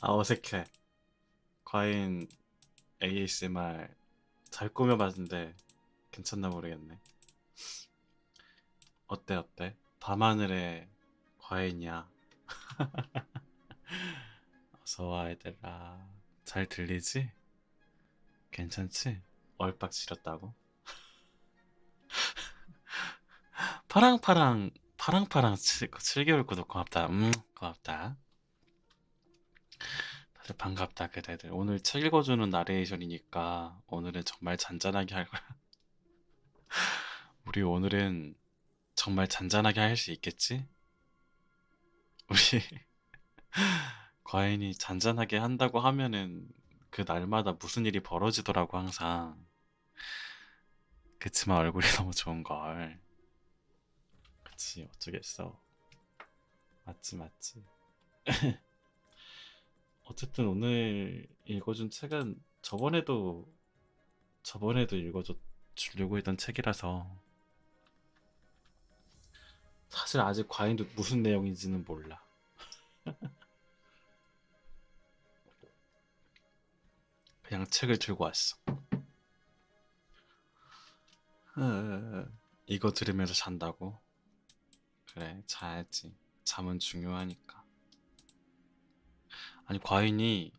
아, 어색해. 과인 ASMR 잘 꾸며봤는데 괜찮나 모르겠네. 어때, 어때? 밤하늘의 과인이야. 어서와, 얘들아. 잘 들리지? 괜찮지? 얼빡 지렸다고? 파랑파랑 7개월 구독 고맙다. 고맙다. 다들 반갑다, 그대들. 오늘 책 읽어주는 나레이션이니까 오늘은 정말 잔잔하게 할 거야. 우리 오늘은 정말 잔잔하게 할 수 있겠지? 우리 과인이 잔잔하게 한다고 하면은 그 날마다 무슨 일이 벌어지더라고, 항상. 그치만 얼굴이 너무 좋은 걸. 그치, 어쩌겠어. 맞지, 맞지. 어쨌든 오늘 읽어준 책은 저번에도 주려고 했던 책이라서 사실 아직 과인도 무슨 내용인지는 몰라. 그냥 책을 들고 왔어. 이거 들으면서 잔다고? 그래, 자야지. 잠은 중요하니까. 아니, 과인이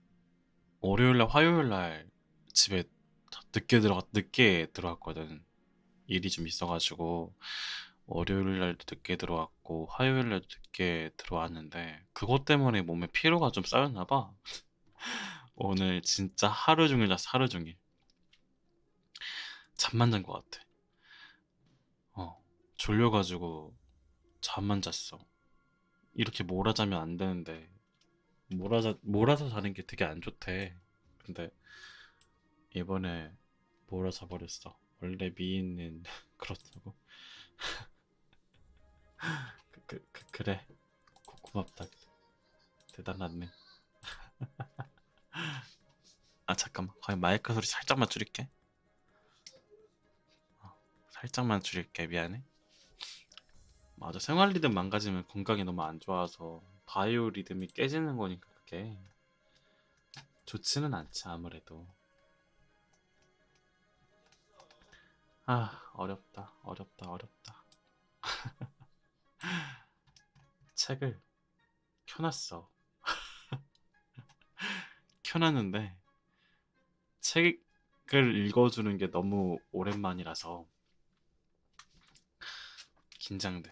월요일날, 화요일날 집에 늦게 들어왔거든. 일이 좀 있어가지고 월요일날도 늦게 들어왔고 화요일날도 늦게 들어왔는데 그것 때문에 몸에 피로가 좀 쌓였나 봐. 오늘 진짜 하루 종일 잤어, 하루 종일. 잠만 잔 것 같아. 졸려가지고 잠만 잤어. 이렇게 몰아자면 안 되는데 몰아서 자는 게 되게 안 좋대. 근데 이번에 몰아자 버렸어. 원래 미인은 그렇다고. 그래. 고맙다. 대단하네. 아, 잠깐만. 과연 마이크 소리 살짝만 줄일게. 어, 살짝만 줄일게. 미안해. 맞아. 생활 리듬 망가지면 건강이 너무 안 좋아서 바이오 리듬이 깨지는 거니까 그게 좋지는 않지, 아무래도. 아, 어렵다. 어렵다. 어렵다. 책을 켜놨어. 켜놨는데 책을 읽어주는 게 너무 오랜만이라서 긴장돼.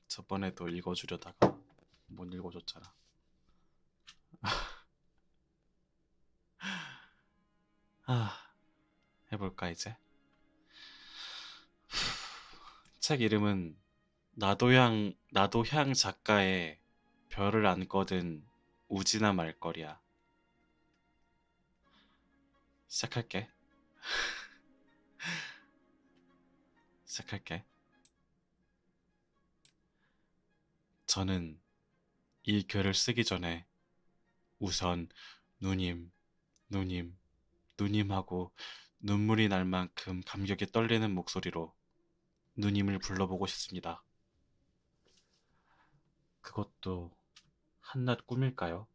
저번에도 읽어주려다가 못 읽어줬잖아. 아, 해볼까 이제? 책 이름은 나도향 작가의 별을 안 꺼든 우지나 말거리야. 시작할게. 시작할게. 저는 이 글을 쓰기 전에 우선 누님, 누님, 누님하고 눈물이 날 만큼 감격에 떨리는 목소리로 누님을 불러보고 싶습니다. 그것도 한낱 꿈일까요?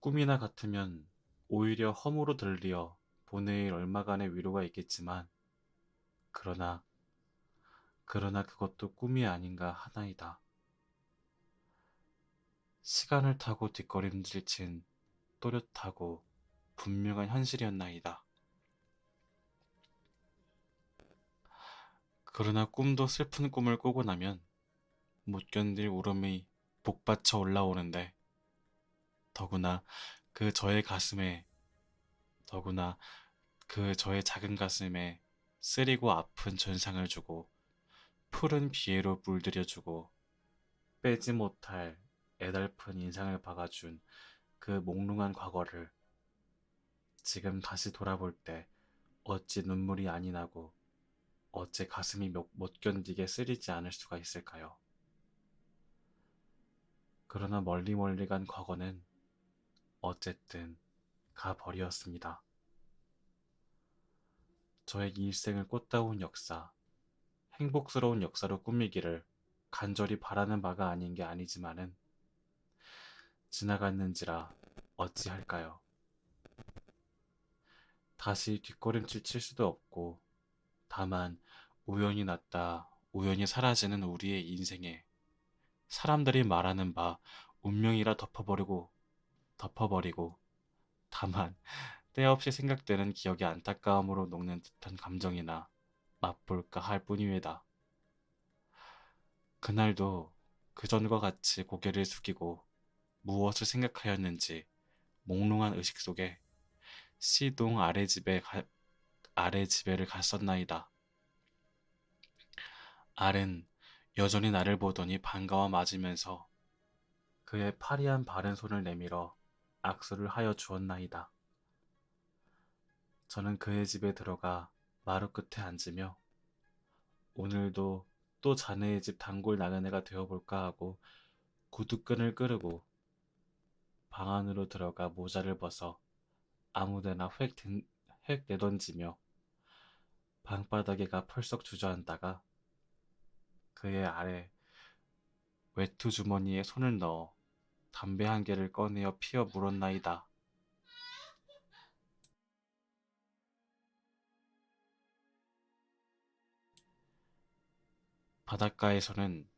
꿈이나 같으면 오히려 허무로 들리어 보내일 얼마간의 위로가 있겠지만, 그러나, 그러나 그것도 꿈이 아닌가 하나이다. 시간을 타고 뒷걸음질 친 또렷하고 분명한 현실이었나이다. 그러나 꿈도 슬픈 꿈을 꾸고 나면 못 견딜 울음이 복받쳐 올라오는데, 더구나 그 저의 가슴에, 더구나 그 저의 작은 가슴에 쓰리고 아픈 전상을 주고 푸른 비애로 물들여주고 빼지 못할 애달픈 인상을 박아준 그 몽롱한 과거를 지금 다시 돌아볼 때 어찌 눈물이 안이 나고 어째 가슴이 못 견디게 쓰리지 않을 수가 있을까요? 그러나 멀리 멀리 간 과거는 어쨌든 가버리었습니다. 저의 일생을 꽃다운 역사, 행복스러운 역사로 꾸미기를 간절히 바라는 바가 아닌 게 아니지만은 지나갔는지라 어찌할까요? 다시 뒷걸음질 칠 수도 없고, 다만 우연히 났다 우연히 사라지는 우리의 인생에 사람들이 말하는 바 운명이라 덮어버리고 다만 때없이 생각되는 기억의 안타까움으로 녹는 듯한 감정이나 맛볼까 할 뿐입니다. 그날도 그전과 같이 고개를 숙이고 무엇을 생각하였는지 몽롱한 의식 속에 C동 아래 집에를 갔었나이다. 알은 여전히 나를 보더니 반가워 맞으면서 그의 파리한 바른 손을 내밀어 악수를 하여 주었나이다. 저는 그의 집에 들어가 마루 끝에 앉으며 오늘도 또 자네의 집 단골 나그네가 되어볼까 하고 구두끈을 끄르고 방 안으로 들어가 모자를 벗어 아무데나 획 내던지며 방바닥에가 펄썩 주저앉다가 그의 아래 외투 주머니에 손을 넣어 담배 한 개를 꺼내어 피워 물었나이다. 바닷가에서는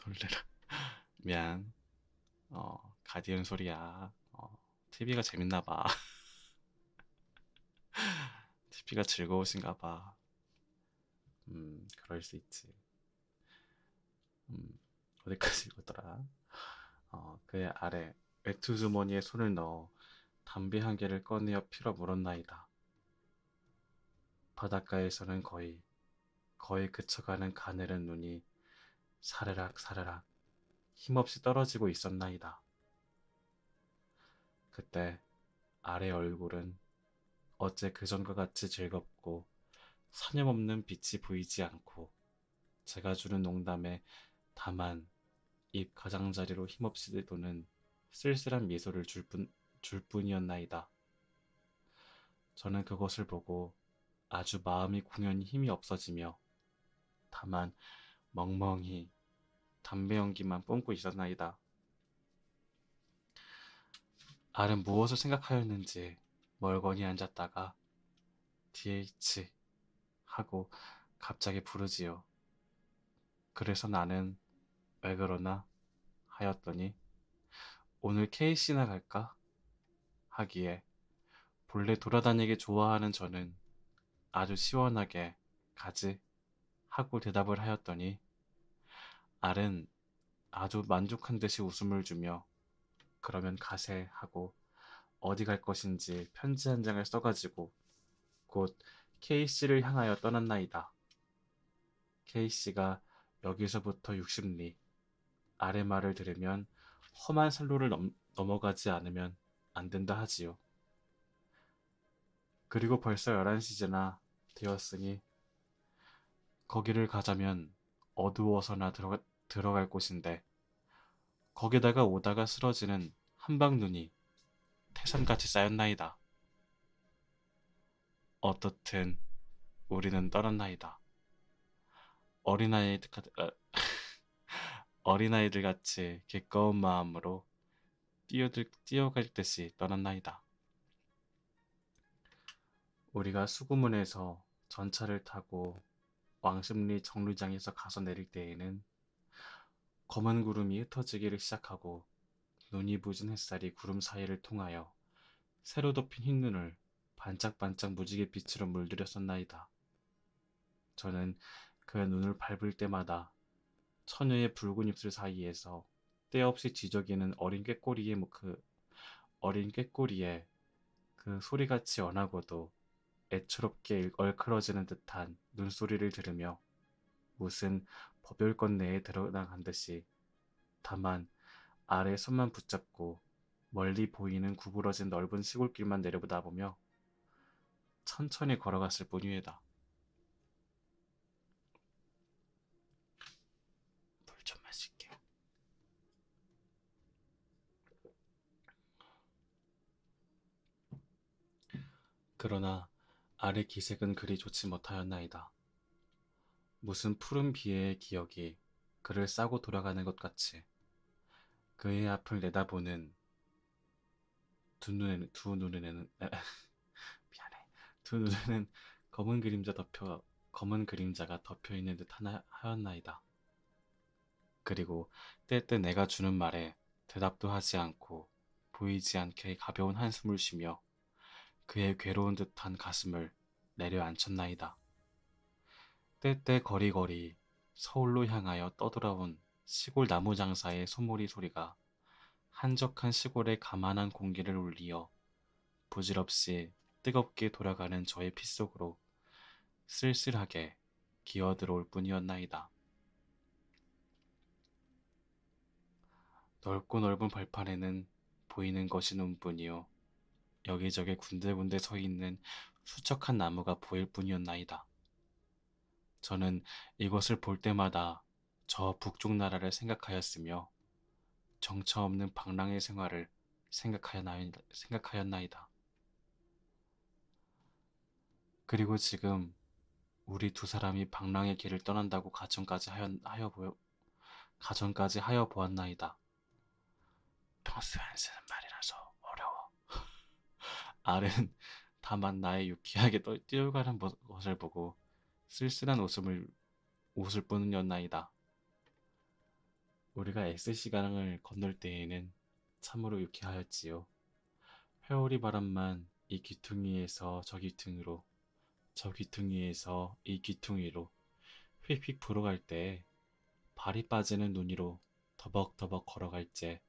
놀래라. 미안. 가디언 소리야. TV가 재밌나 봐. TV가 즐거우신가 봐. 그럴 수 있지. 어디까지 읽었더라? 그의 아래 외투 주머니에 손을 넣어 담배 한 개를 꺼내어 피러 물었나이다. 바닷가에서는 거의 그쳐가는 가늘은 눈이 사르락 사르락 힘없이 떨어지고 있었나이다. 그때 아래 얼굴은 어째 그전과 같이 즐겁고 사념없는 빛이 보이지 않고 제가 주는 농담에 다만 입 가장자리로 힘없이 도는 쓸쓸한 미소를 줄 뿐이었나이다. 저는 그것을 보고 아주 마음이 공연히 힘이 없어지며 다만 멍멍이 담배 연기만 뿜고 있었나이다. 알은 무엇을 생각하였는지 멀거니 앉았다가 DH 하고 갑자기 부르지요. 그래서 나는 왜 그러나 하였더니 오늘 KC나 갈까? 하기에 본래 돌아다니기 좋아하는 저는 아주 시원하게 가지 하고 대답을 하였더니 알은 아주 만족한 듯이 웃음을 주며 그러면 가세 하고 어디 갈 것인지 편지 한 장을 써가지고 곧 K씨를 향하여 떠났나이다. K씨가 여기서부터 60리 아래 말을 들으면 험한 산로를 넘어가지 않으면 안 된다 하지요. 그리고 벌써 11시나 되었으니 거기를 가자면 어두워서나 들어갈 곳인데 거기다가 오다가 쓰러지는 한방눈이 태산같이 쌓였나이다. 어떻든 우리는 떠났나이다. 어린아이들, 어린아이들 같이 기꺼운 마음으로 뛰어갈 듯이 떠났나이다. 우리가 수구문에서 전차를 타고 왕십리 정류장에서 가서 내릴 때에는 검은 구름이 흩어지기를 시작하고 눈이 부진 햇살이 구름 사이를 통하여 새로 덮인 흰눈을 반짝반짝 무지개 빛으로 물들였었나이다. 저는 그 눈을 밟을 때마다 처녀의 붉은 입술 사이에서 때없이 지저귀는 어린 꾀꼬리에 그 소리같이 연하고도 애처롭게 얼클어지는 듯한 눈소리를 들으며 무슨 법열권 내에 들어나간 듯이 다만 아래 손만 붙잡고 멀리 보이는 구부러진 넓은 시골길만 내려다보며 천천히 걸어갔을 뿐이다. 물 좀 마실게. 그러나 알의 기색은 그리 좋지 못하였나이다. 무슨 푸른 비애의 기억이 그를 싸고 돌아가는 것 같이 그의 앞을 내다보는 두 눈에는 미안해. 두 눈에는 검은 그림자가 덮여 있는 듯 하였나이다. 그리고 때때 내가 주는 말에 대답도 하지 않고 보이지 않게 가벼운 한숨을 쉬며 그의 괴로운 듯한 가슴을 내려앉혔나이다. 때때 거리거리 서울로 향하여 떠돌아온 시골 나무 장사의 소몰이 소리가 한적한 시골의 가만한 공기를 울리어 부질없이 뜨겁게 돌아가는 저의 피 속으로 쓸쓸하게 기어들어올 뿐이었나이다. 넓고 넓은 벌판에는 보이는 것이 눈뿐이요 여기저기 군데군데 서 있는 수척한 나무가 보일 뿐이었나이다. 저는 이것을 볼 때마다 저 북쪽 나라를 생각하였으며 정처 없는 방랑의 생활을 생각하였나이다. 그리고 지금 우리 두 사람이 방랑의 길을 떠난다고 가정까지 하여 보았나이다. 평소에 안 쓰는 말이라서 어려워. 알은 다만 나의 유쾌하게 뛰어가는 것을 보고 쓸쓸한 웃을 뿐이었나이다. 우리가 S시강을 건널 때에는 참으로 유쾌하였지요. 회오리 바람만 이 귀퉁이에서 저 귀퉁이로, 저 귀퉁이에서 이 귀퉁이로 휙휙 불어갈 때에 발이 빠지는 눈이로 더벅더벅 걸어갈 때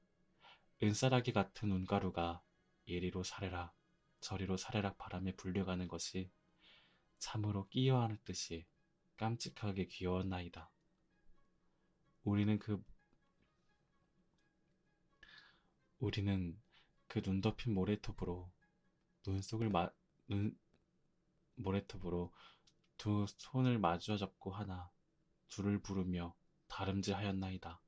은싸라기 같은 눈가루가 이리로 사레락 저리로 사레락 바람에 불려가는 것이 참으로 끼어하는 듯이 깜찍하게 귀여웠나이다. 우리는 그 우리는 그 눈 덮인 눈 모래톱으로 두 손을 마주어 잡고 하나 둘을 부르며 다름질하였나이다.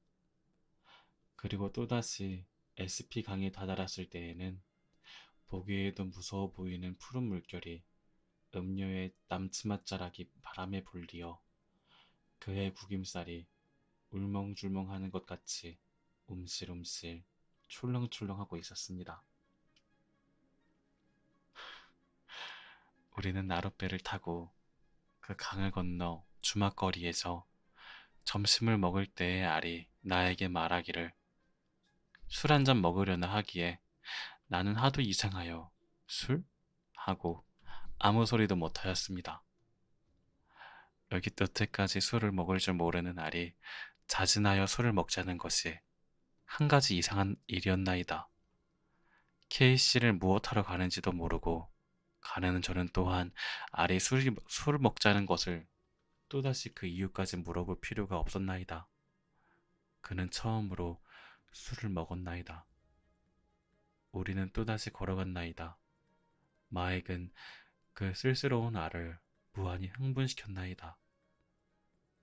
그리고 또다시 SP 강에 다다랐을 때에는 보기에도 무서워 보이는 푸른 물결이 음료의 남치맛자락이 바람에 불리어 그의 구김살이 울멍줄멍하는 것 같이 움실움실 출렁출렁하고 있었습니다. 우리는 나룻배를 타고 그 강을 건너 주막거리에서 점심을 먹을 때의 알이 나에게 말하기를 술 한잔 먹으려나 하기에 나는 하도 이상하여 술? 하고 아무 소리도 못하였습니다. 여기 여태까지 술을 먹을 줄 모르는 알이 자진하여 술을 먹자는 것이 한 가지 이상한 일이었나이다. K씨를 무엇하러 가는지도 모르고 가는 저는 또한 알이 술을 먹자는 것을 또다시 그 이유까지 물어볼 필요가 없었나이다. 그는 처음으로 술을 먹었나이다. 우리는 또다시 걸어갔나이다. 마액은 그 쓸쓸러운 알을 무한히 흥분시켰나이다.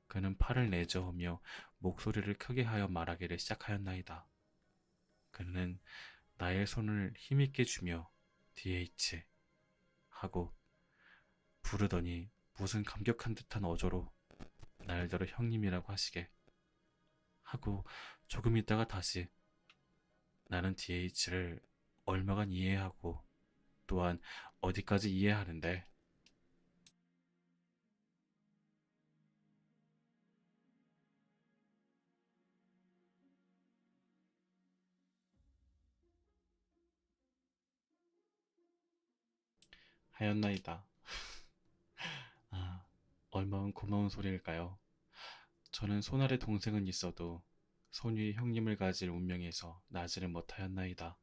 그는 팔을 내저으며 목소리를 크게 하여 말하기를 시작하였나이다. 그는 나의 손을 힘있게 주며 DH 하고 부르더니 무슨 감격한 듯한 어조로 날더러 형님이라고 하시게 하고 조금 있다가 다시 나는 DH를 얼마간 이해하고 또한 어디까지 이해하는데 하였나이다. 아, 얼마나 고마운 소리일까요? 저는 손아래 동생은 있어도 손위에 형님을 가질 운명에서 나지를 못하였나이다.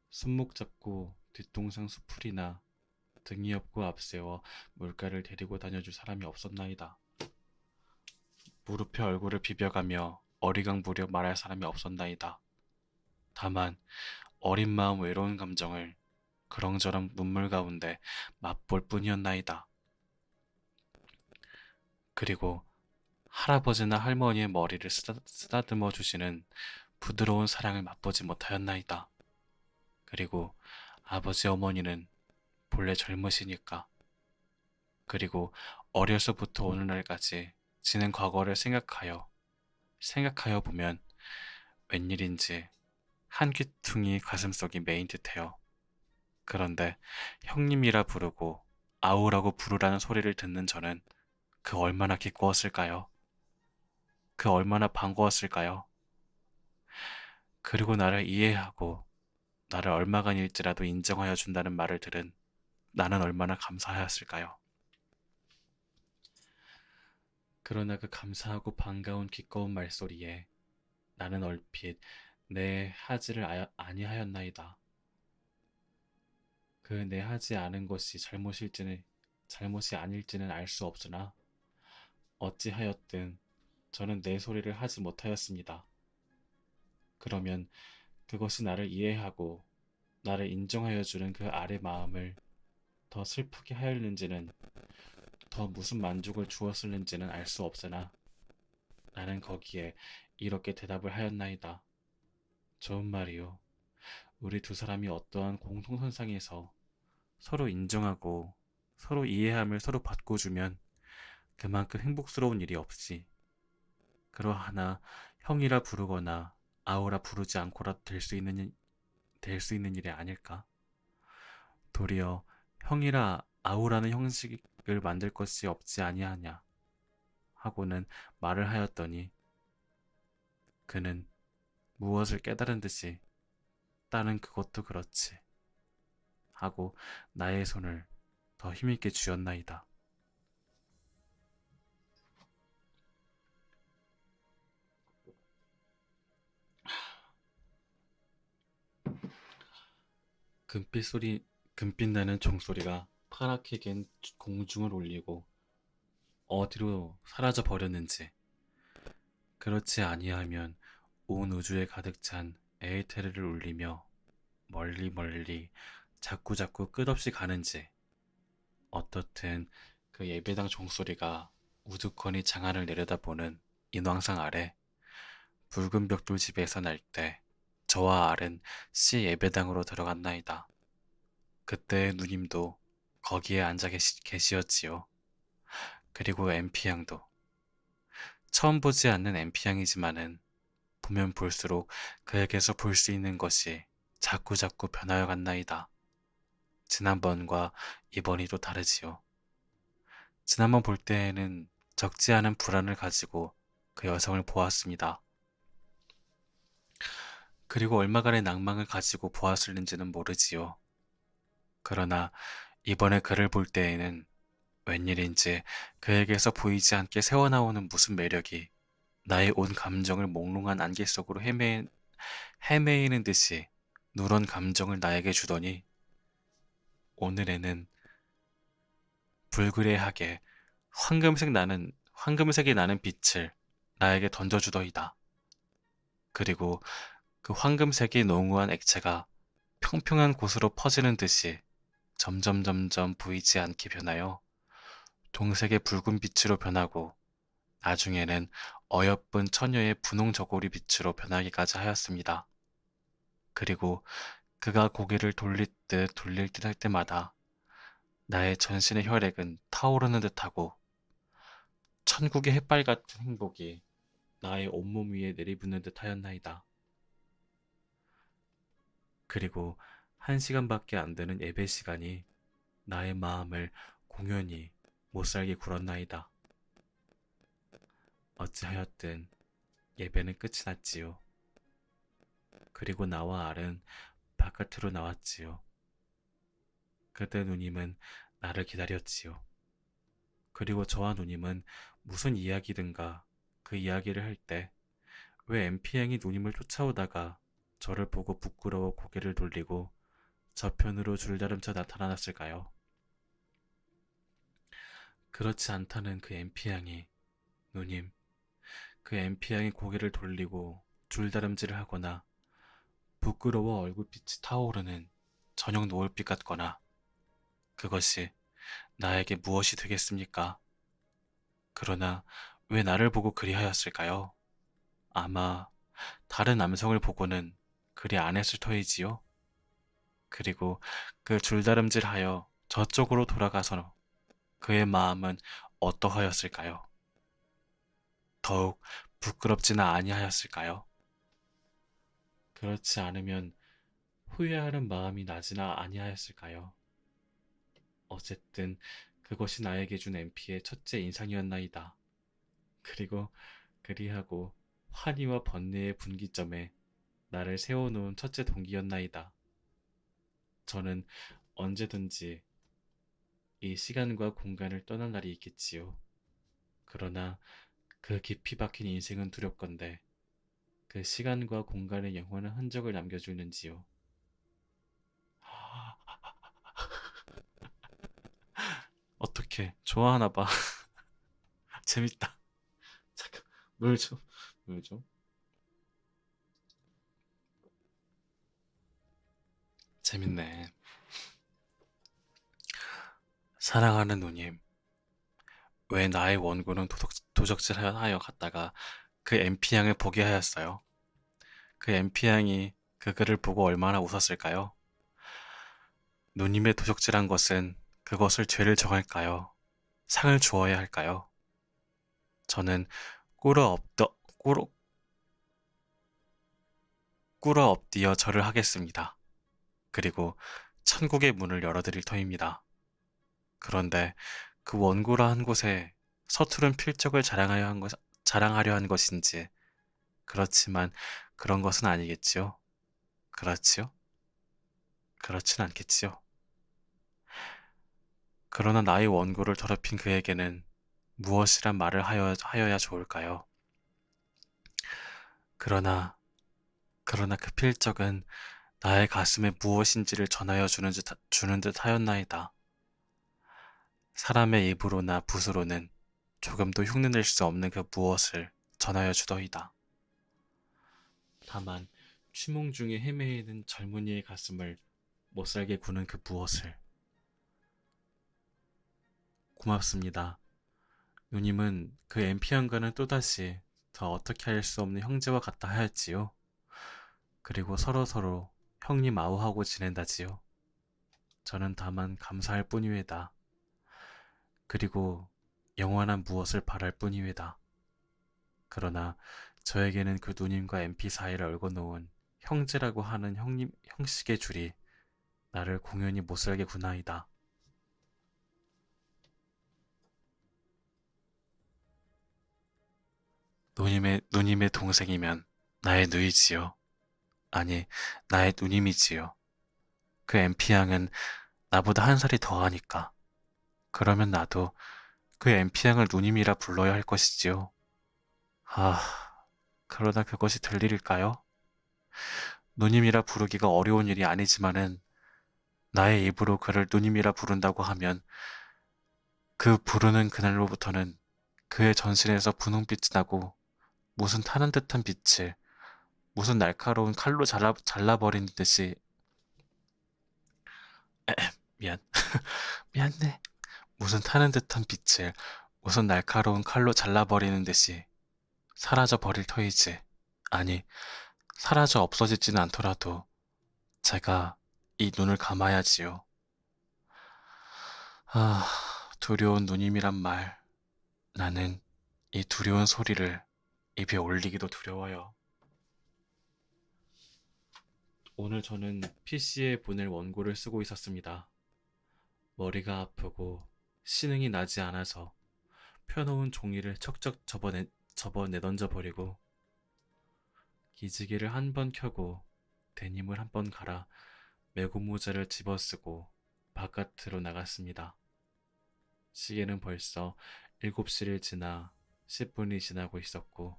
손목 잡고 뒷동상 수풀이나 등이 없고 앞세워 물가를 데리고 다녀줄 사람이 없었나이다. 무릎에 얼굴을 비벼가며 어리광부려 말할 사람이 없었나이다. 다만 어린 마음 외로운 감정을 그렁저렁 눈물 가운데 맛볼 뿐이었나이다. 그리고 할아버지나 할머니의 머리를 쓰다듬어 주시는 부드러운 사랑을 맛보지 못하였나이다. 그리고 아버지 어머니는 본래 젊으시니까. 그리고 어려서부터 오늘날까지 지낸 과거를 생각하여 보면 웬일인지 한 귀퉁이 가슴속이 메인 듯해요. 그런데 형님이라 부르고 아우라고 부르라는 소리를 듣는 저는 그 얼마나 기꺼웠을까요? 그 얼마나 반가웠을까요? 그리고 나를 이해하고 나를 얼마간일지라도 인정하여 준다는 말을 들은 나는 얼마나 감사하였을까요? 그러나 그 감사하고 반가운 기꺼운 말소리에 나는 얼핏 내 하지를 아니하였나이다. 그 내 하지 않은 것이 잘못이 아닐지는 알 수 없으나 어찌하였든 저는 내 소리를 하지 못하였습니다. 그러면 그것이 나를 이해하고 나를 인정하여 주는 그 아래 마음을 더 슬프게 하였는지는 더 무슨 만족을 주었을는지는 알 수 없으나 나는 거기에 이렇게 대답을 하였나이다. 좋은 말이요. 우리 두 사람이 어떠한 공통선상에서 서로 인정하고 서로 이해함을 서로 바꿔주면 그만큼 행복스러운 일이 없지. 그러하나 형이라 부르거나 아우라 부르지 않고라도 될 수 있는 일이 아닐까? 도리어 형이라 아우라는 형식을 만들 것이 없지 아니하냐 하고는 말을 하였더니 그는 무엇을 깨달은 듯이 딸은 그것도 그렇지 하고 나의 손을 더 힘있게 쥐었나이다. 금빛 소리, 금빛 나는 종소리가 파랗게 갠 공중을 울리고 어디로 사라져 버렸는지 그렇지 아니하면 온 우주에 가득 찬 에이테르를 울리며 멀리 멀리 자꾸자꾸 끝없이 가는지 어떻든 그 예배당 종소리가 우두커니 장안을 내려다보는 인왕상 아래 붉은 벽돌 집에서 날 때 저와 알은 시 예배당으로 들어갔나이다. 그때 누님도 거기에 앉아 계시었지요. 그리고 엠피양도 처음 보지 않는 엠피양이지만은 보면 볼수록 그에게서 볼 수 있는 것이 자꾸자꾸 변하여 갔나이다. 지난번과 이번이 또 다르지요. 지난번 볼 때에는 적지 않은 불안을 가지고 그 여성을 보았습니다. 그리고 얼마간의 낭만을 가지고 보았을는지는 모르지요. 그러나 이번에 그를 볼 때에는 웬일인지 그에게서 보이지 않게 새어나오는 무슨 매력이 나의 온 감정을 몽롱한 안개 속으로 헤매이는 듯이 누런 감정을 나에게 주더니 오늘에는 불그레하게 황금색이 나는 빛을 나에게 던져주더이다. 그리고 그 황금색이 농후한 액체가 평평한 곳으로 퍼지는 듯이 점점 보이지 않게 변하여 동색의 붉은 빛으로 변하고 나중에는 어여쁜 처녀의 분홍 저고리 빛으로 변하기까지 하였습니다. 그리고 그가 고개를 돌릴 듯 할 때마다 나의 전신의 혈액은 타오르는 듯하고 천국의 햇발 같은 행복이 나의 온몸 위에 내리붓는 듯 하였나이다. 그리고 1시간밖에 안 되는 예배 시간이 나의 마음을 공연히 못살게 굴었나이다. 어찌하였든 예배는 끝이 났지요. 그리고 나와 알은 바깥으로 나왔지요. 그때 누님은 나를 기다렸지요. 그리고 저와 누님은 무슨 이야기든가 그 이야기를 할 때 왜 엠피양이 누님을 쫓아오다가 저를 보고 부끄러워 고개를 돌리고 저편으로 줄다름쳐 나타났을까요? 그렇지 않다는 그 엠피양이 누님, 그 엠피양이 고개를 돌리고 줄다름질을 하거나 부끄러워 얼굴빛이 타오르는 저녁 노을빛 같거나 그것이 나에게 무엇이 되겠습니까? 그러나 왜 나를 보고 그리하였을까요? 아마 다른 남성을 보고는 그리 안 했을 터이지요. 그리고 그 줄다름질하여 저쪽으로 돌아가서 그의 마음은 어떠하였을까요? 더욱 부끄럽지는 아니하였을까요? 그렇지 않으면 후회하는 마음이 나지나 아니하였을까요? 어쨌든 그것이 나에게 준 MP의 첫째 인상이었나이다. 그리고 그리하고 환희와 번뇌의 분기점에 나를 세워놓은 첫째 동기였나이다. 저는 언제든지 이 시간과 공간을 떠날 날이 있겠지요. 그러나 그 깊이 박힌 인생은 두렵건대 그 시간과 공간의 영원한 흔적을 남겨주는지요. 어떻게 좋아하나 봐. 재밌다. 잠깐 물 좀, 물 좀. 재밌네. 사랑하는 누님, 왜 나의 원고는 도적질하여 갔다가 그 MP양을 보게 하였어요? 그 MP양이 그 글을 보고 얼마나 웃었을까요? 누님의 도적질한 것은 그것을 죄를 정할까요? 상을 주어야 할까요? 저는 꿇어 엎드, 꿇어, 꿇어 엎드려 절을 하겠습니다. 그리고 천국의 문을 열어드릴 터입니다. 그런데 그 원고라 한 곳에 서투른 필적을 자랑하려 한 것인지, 그렇지만 그런 것은 아니겠지요? 그렇지요? 그렇진 않겠지요? 그러나 나의 원고를 더럽힌 그에게는 무엇이란 말을 하여야 좋을까요? 그러나, 그러나 그 필적은 나의 가슴에 무엇인지를 전하여 주는 듯 하였나이다. 사람의 입으로나 붓으로는 조금도 흉내낼 수 없는 그 무엇을 전하여 주더이다. 다만 취몽 중에 헤매이는 젊은이의 가슴을 못살게 구는 그 무엇을. 고맙습니다. 누님은 그 엠피안과는 또다시 더 어떻게 할 수 없는 형제와 같다 하였지요. 그리고 서로서로 형님 아우하고 지낸다지요. 저는 다만 감사할 뿐이외다. 그리고 영원한 무엇을 바랄 뿐이외다. 그러나 저에게는 그 누님과 MP 사이를 얽어놓은 형제라고 하는 형식의 줄이 나를 공연히 못살게 구나이다. 누님의 동생이면 나의 누이지요. 아니, 나의 누님이지요. 그 MP양은 나보다 한 살이 더하니까. 그러면 나도 그 MP양을 누님이라 불러야 할 것이지요. 아, 그러나 그것이 될 일일까요? 누님이라 부르기가 어려운 일이 아니지만은 나의 입으로 그를 누님이라 부른다고 하면 그 부르는 그날로부터는 그의 전신에서 분홍빛이 나고 무슨 타는 듯한 빛을 무슨 날카로운 칼로 잘라버리는 듯이 미안 미안해 무슨 타는 듯한 빛을 무슨 날카로운 칼로 잘라버리는 듯이 사라져 버릴 터이지. 아니, 사라져 없어지지는 않더라도 제가 이 눈을 감아야지요. 아, 두려운 누님이란 말. 나는 이 두려운 소리를 입에 올리기도 두려워요. 오늘 저는 PC에 보낼 원고를 쓰고 있었습니다. 머리가 아프고 신흥이 나지 않아서 펴놓은 종이를 척척 접어 내던져 버리고 기지개를 한 번 켜고 데님을 한 번 갈아 메고 모자를 집어쓰고 바깥으로 나갔습니다. 시계는 벌써 7시를 지나 10분이 지나고 있었고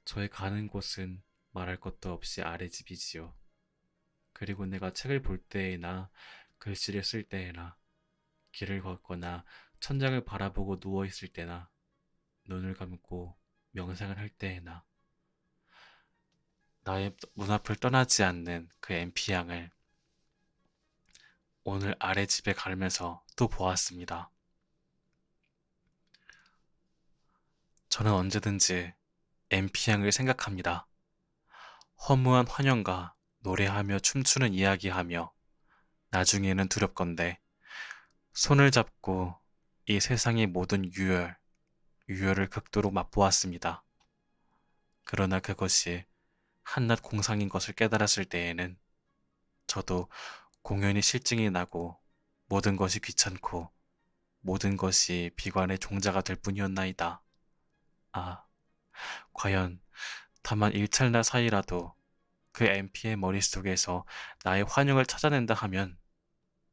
저의 가는 곳은 말할 것도 없이 아래 집이지요. 그리고 내가 책을 볼 때에나 글씨를 쓸 때에나 길을 걷거나 천장을 바라보고 누워 있을 때나 눈을 감고 명상을 할 때에나 나의 눈앞을 떠나지 않는 그 MP양을 오늘 아래 집에 가면서 또 보았습니다. 저는 언제든지 MP양을 생각합니다. 허무한 환영과 노래하며 춤추는 이야기하며 나중에는 두렵건대 손을 잡고 이 세상의 모든 유혈을 극도로 맛보았습니다. 그러나 그것이 한낱 공상인 것을 깨달았을 때에는 저도 공연히 실증이 나고 모든 것이 귀찮고 모든 것이 비관의 종자가 될 뿐이었나이다. 아, 과연 다만 일찰나 사이라도 그 MP의 머릿속에서 나의 환영을 찾아낸다 하면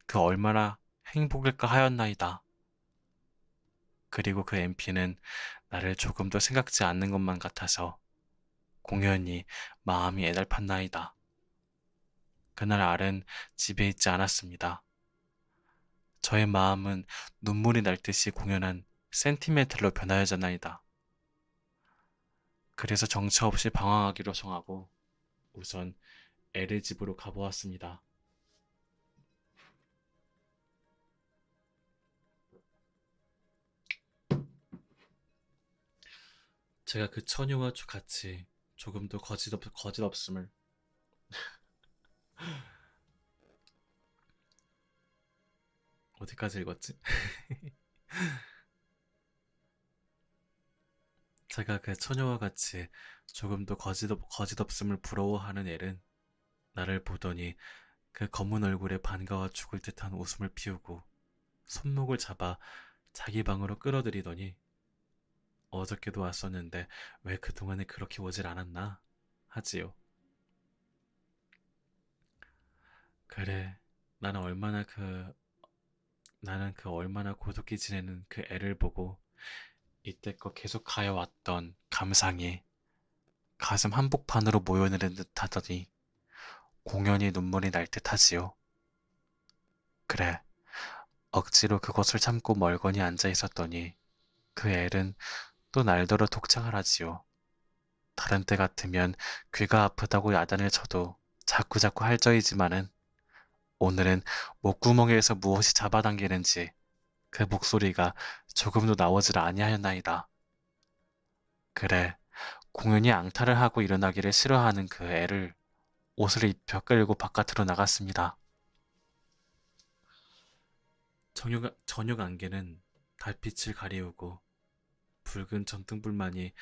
그 얼마나 행복일까 하였나이다. 그리고 그 MP는 나를 조금도 생각지 않는 것만 같아서 공연히 마음이 애달팠나이다. 그날 알은 집에 있지 않았습니다. 저의 마음은 눈물이 날 듯이 공연한 센티멘탈로 변하여졌나이다. 그래서 정처 없이 방황하기로 정하고 우선 애를 집으로 가보았습니다. 제가 그 처녀와 같이 조금도 거짓없음을 어디까지 읽었지? 제가 그 처녀와 같이 조금도 거짓없음을 부러워하는 엘은 나를 보더니 그 검은 얼굴에 반가워 죽을 듯한 웃음을 피우고 손목을 잡아 자기 방으로 끌어들이더니 어저께도 왔었는데 왜 그동안에 그렇게 오질 않았나 하지요. 그래, 나는 나는 그 얼마나 고독히 지내는 그 애를 보고 이때껏 계속 가여왔던 감상이 가슴 한복판으로 모여내는 듯 하더니 공연히 눈물이 날 듯 하지요. 그래, 억지로 그것을 참고 멀거니 앉아 있었더니 그 애는 또 날더러 독창을 하지요. 다른 때 같으면 귀가 아프다고 야단을 쳐도 자꾸자꾸 할저이지만은 오늘은 목구멍에서 무엇이 잡아당기는지 그 목소리가 조금도 나오질 아니하였나이다. 그래, 공연히 앙탈을 하고 일어나기를 싫어하는 그 애를 옷을 입혀 끌고 바깥으로 나갔습니다. 저녁 안개는 달빛을 가리우고 붉은 전등불만이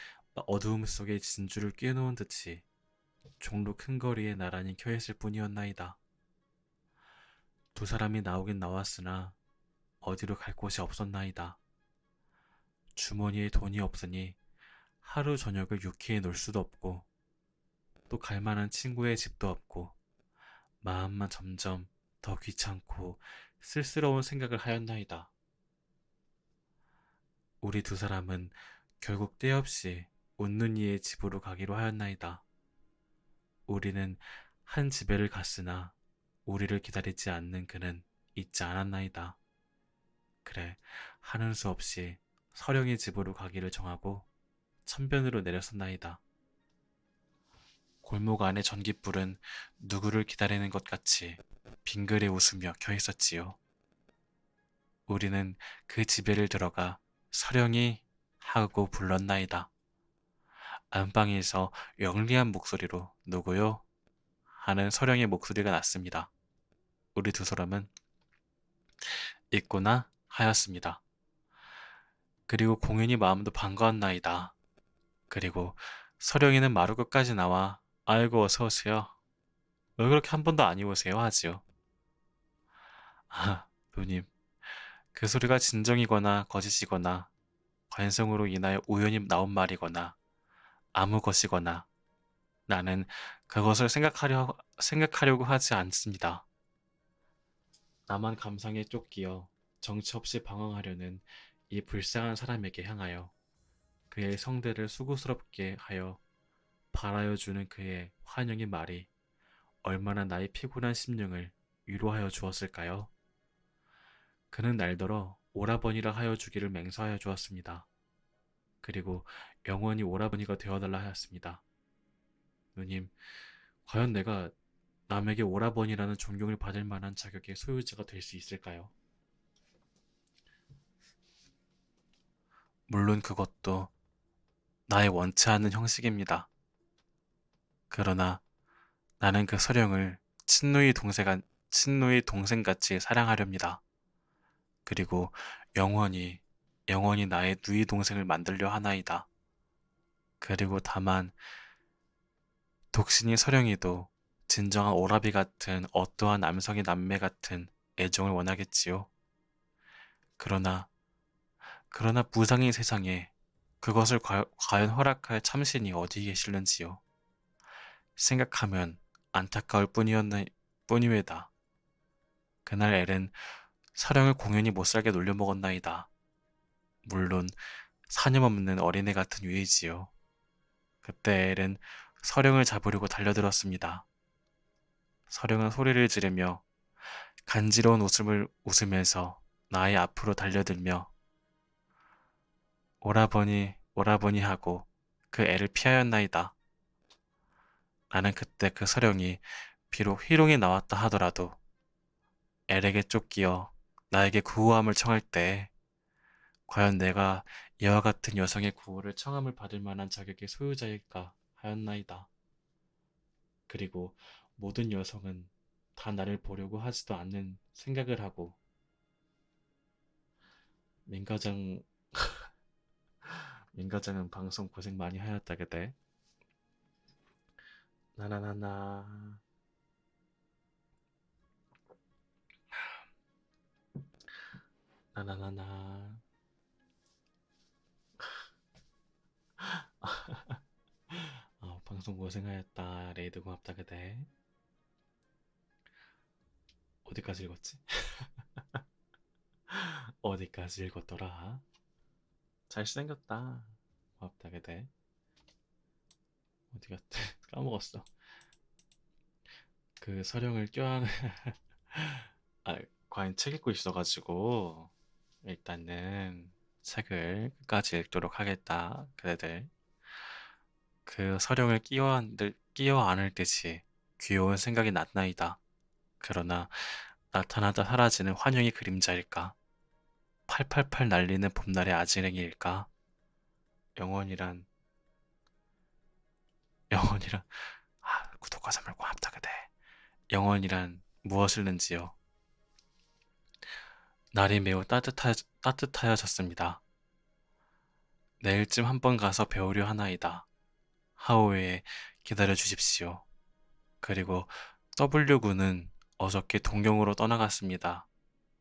어두움 속에 진주를 꿰놓은 듯이 종로 큰 거리에 나란히 켜있을 뿐이었나이다. 두 사람이 나오긴 나왔으나 어디로 갈 곳이 없었나이다. 주머니에 돈이 없으니 하루 저녁을 유쾌히 놀 수도 없고 또 갈 만한 친구의 집도 없고 마음만 점점 더 귀찮고 쓸쓸러운 생각을 하였나이다. 우리 두 사람은 결국 때없이 웃는 이의 집으로 가기로 하였나이다. 우리는 한 집에를 갔으나 우리를 기다리지 않는 그는 잊지 않았나이다. 그래, 하는 수 없이 서령의 집으로 가기를 정하고 천변으로 내렸었나이다. 골목 안의 전깃불은 누구를 기다리는 것 같이 빙그레 웃으며 켜 있었지요. 우리는 그 집에를 들어가 서령이 하고 불렀나이다. 안방에서 영리한 목소리로 누구요? 하는 서령의 목소리가 났습니다. 우리 두 사람은 있구나 하였습니다. 그리고 공연히 마음도 반가웠나이다. 그리고 서령이는 마루 끝까지 나와 아이고 어서 오세요. 왜 그렇게 한 번도 안 입으세요? 하지요. 아, 누님. 그 소리가 진정이거나 거짓이거나 관성으로 인하여 우연히 나온 말이거나 아무 것이거나 나는 그것을 생각하려고 하지 않습니다. 나만 감상에 쫓기어 정처 없이 방황하려는 이 불쌍한 사람에게 향하여 그의 성대를 수고스럽게 하여 바라여 주는 그의 환영의 말이 얼마나 나의 피곤한 심령을 위로하여 주었을까요? 그는 날더러 오라버니라 하여 주기를 맹세하여 주었습니다. 그리고 영원히 오라버니가 되어달라 하였습니다. 누님, 과연 내가 남에게 오라버니라는 존경을 받을 만한 자격의 소유자가 될 수 있을까요? 물론 그것도 나의 원치 않는 형식입니다. 그러나 나는 그 서령을 친누이 친누이 동생같이 사랑하렵니다. 그리고 영원히, 영원히 나의 누이 동생을 만들려 하나이다. 그리고 다만 독신이 서령이도 진정한 오라비 같은 어떠한 남성의 남매 같은 애정을 원하겠지요. 그러나, 그러나 무상의 세상에 그것을 과연 허락할 참신이 어디 계실는지요. 생각하면 안타까울 뿐이외다. 그날 엘은 사령을 공연히 못살게 놀려먹었나이다. 물론 사념없는 어린애 같은 유이지요. 그때 엘은 서령을 잡으려고 달려들었습니다. 서령은 소리를 지르며 간지러운 웃음을 웃으면서 나의 앞으로 달려들며 오라버니, 오라버니 하고 그 애를 피하였나이다. 나는 그때 그 서령이 비록 희롱이 나왔다 하더라도 엘에게 쫓기어 나에게 구호함을 청할 때 과연 내가 이와 같은 여성의 구호를 청함을 받을 만한 자격의 소유자일까 하였나이다. 그리고 모든 여성은 다 나를 보려고 하지도 않는 생각을 하고 민가장 민가장은 방송 고생 많이 하였다 그대. 나나나나 나나나나 방송 고생하였다 레이드 고맙다 그대. 어디까지 읽었지? 어디까지 읽었더라? 잘생겼다 고맙다 그대. 어디 갔대? 까먹었어. 그 서령을 껴안아 과연 책 읽고 있어가지고 일단은 책을 끝까지 읽도록 하겠다 그대들. 그 서령을 끼어 안을 듯이 귀여운 생각이 났나이다. 그러나 나타나다 사라지는 환영의 그림자일까? 팔팔팔 날리는 봄날의 아지랭이일까? 영원이란 영원이란 구독과 선물 고맙다 그대. 영원이란 무엇을는지요? 날이 매우 따뜻하여졌습니다. 내일쯤 한번 가서 배우려 하나이다. 하오에 기다려 주십시오. 그리고 W군은 어저께 동경으로 떠나갔습니다.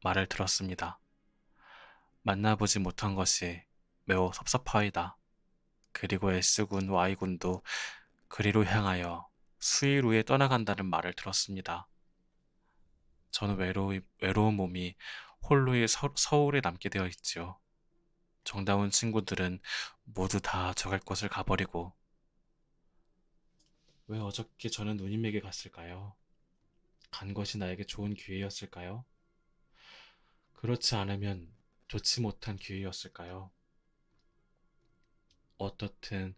말을 들었습니다. 만나보지 못한 것이 매우 섭섭하이다. 그리고 S군, Y군도 그리로 향하여 수일 후에 떠나간다는 말을 들었습니다. 저는 외로운 몸이 홀로의 서울에 남게 되어 있지요. 정다운 친구들은 모두 다 저갈 곳을 가버리고 왜 어저께 저는 누님에게 갔을까요? 간 것이 나에게 좋은 기회였을까요? 그렇지 않으면 좋지 못한 기회였을까요? 어떻든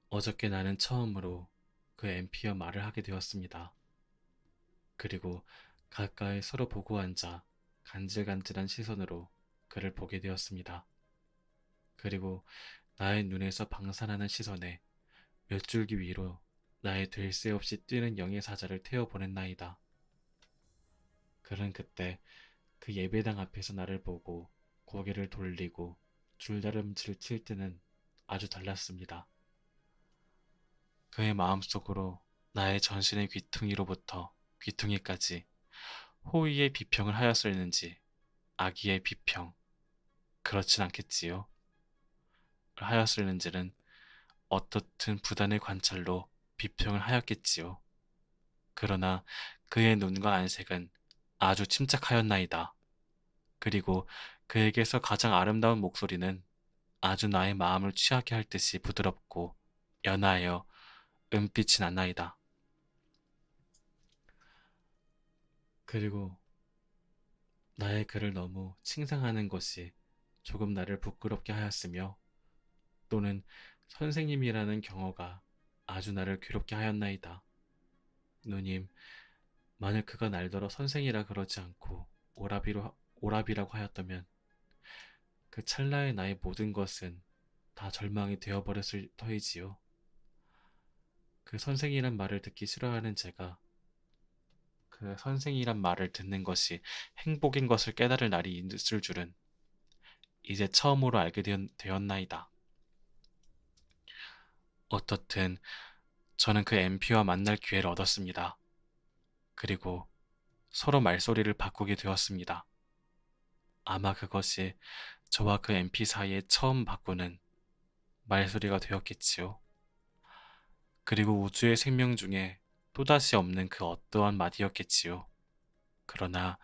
어저께 나는 처음으로 그 엠피와 말을 하게 되었습니다. 그리고 가까이 서로 보고 앉아 간질간질한 시선으로 그를 보게 되었습니다. 그리고 나의 눈에서 방산하는 시선에 몇 줄기 위로 나의 될 새 없이 뛰는 영의 사자를 태워 보냈나이다. 그는 그때 그 예배당 앞에서 나를 보고 고개를 돌리고 줄다름질 칠 때는 아주 달랐습니다. 그의 마음속으로 나의 전신의 귀퉁이로부터 귀퉁이까지 호의의 비평을 하였을는지 악의의 비평, 그렇진 않겠지요. 하였을는지는 어떻든 부단의 관찰로 비평을 하였겠지요. 그러나 그의 눈과 안색은 아주 침착하였나이다. 그리고 그에게서 가장 아름다운 목소리는 아주 나의 마음을 취하게 할 듯이 부드럽고 연하여 은빛이 났나이다. 그리고 나의 그를 너무 칭찬하는 것이 조금 나를 부끄럽게 하였으며 또는 선생님이라는 경어가 아주 나를 괴롭게 하였나이다. 누님, 만일 그가 날더러 선생이라 그러지 않고 오라비라고 하였다면 그 찰나의 나의 모든 것은 다 절망이 되어버렸을 터이지요. 그 선생이란 말을 듣기 싫어하는 제가 그 선생이란 말을 듣는 것이 행복인 것을 깨달을 날이 있을 줄은 이제 처음으로 알게 되었나이다. 어떻든 저는 그 MP와 만날 기회를 얻었습니다. 그리고 서로 말소리를 바꾸게 되었습니다. 아마 그것이 저와 그 MP 사이에 처음 바꾸는 말소리가 되었겠지요. 그리고 우주의 생명 중에 또다시 없는 그 어떠한 말이었겠지요. 그러나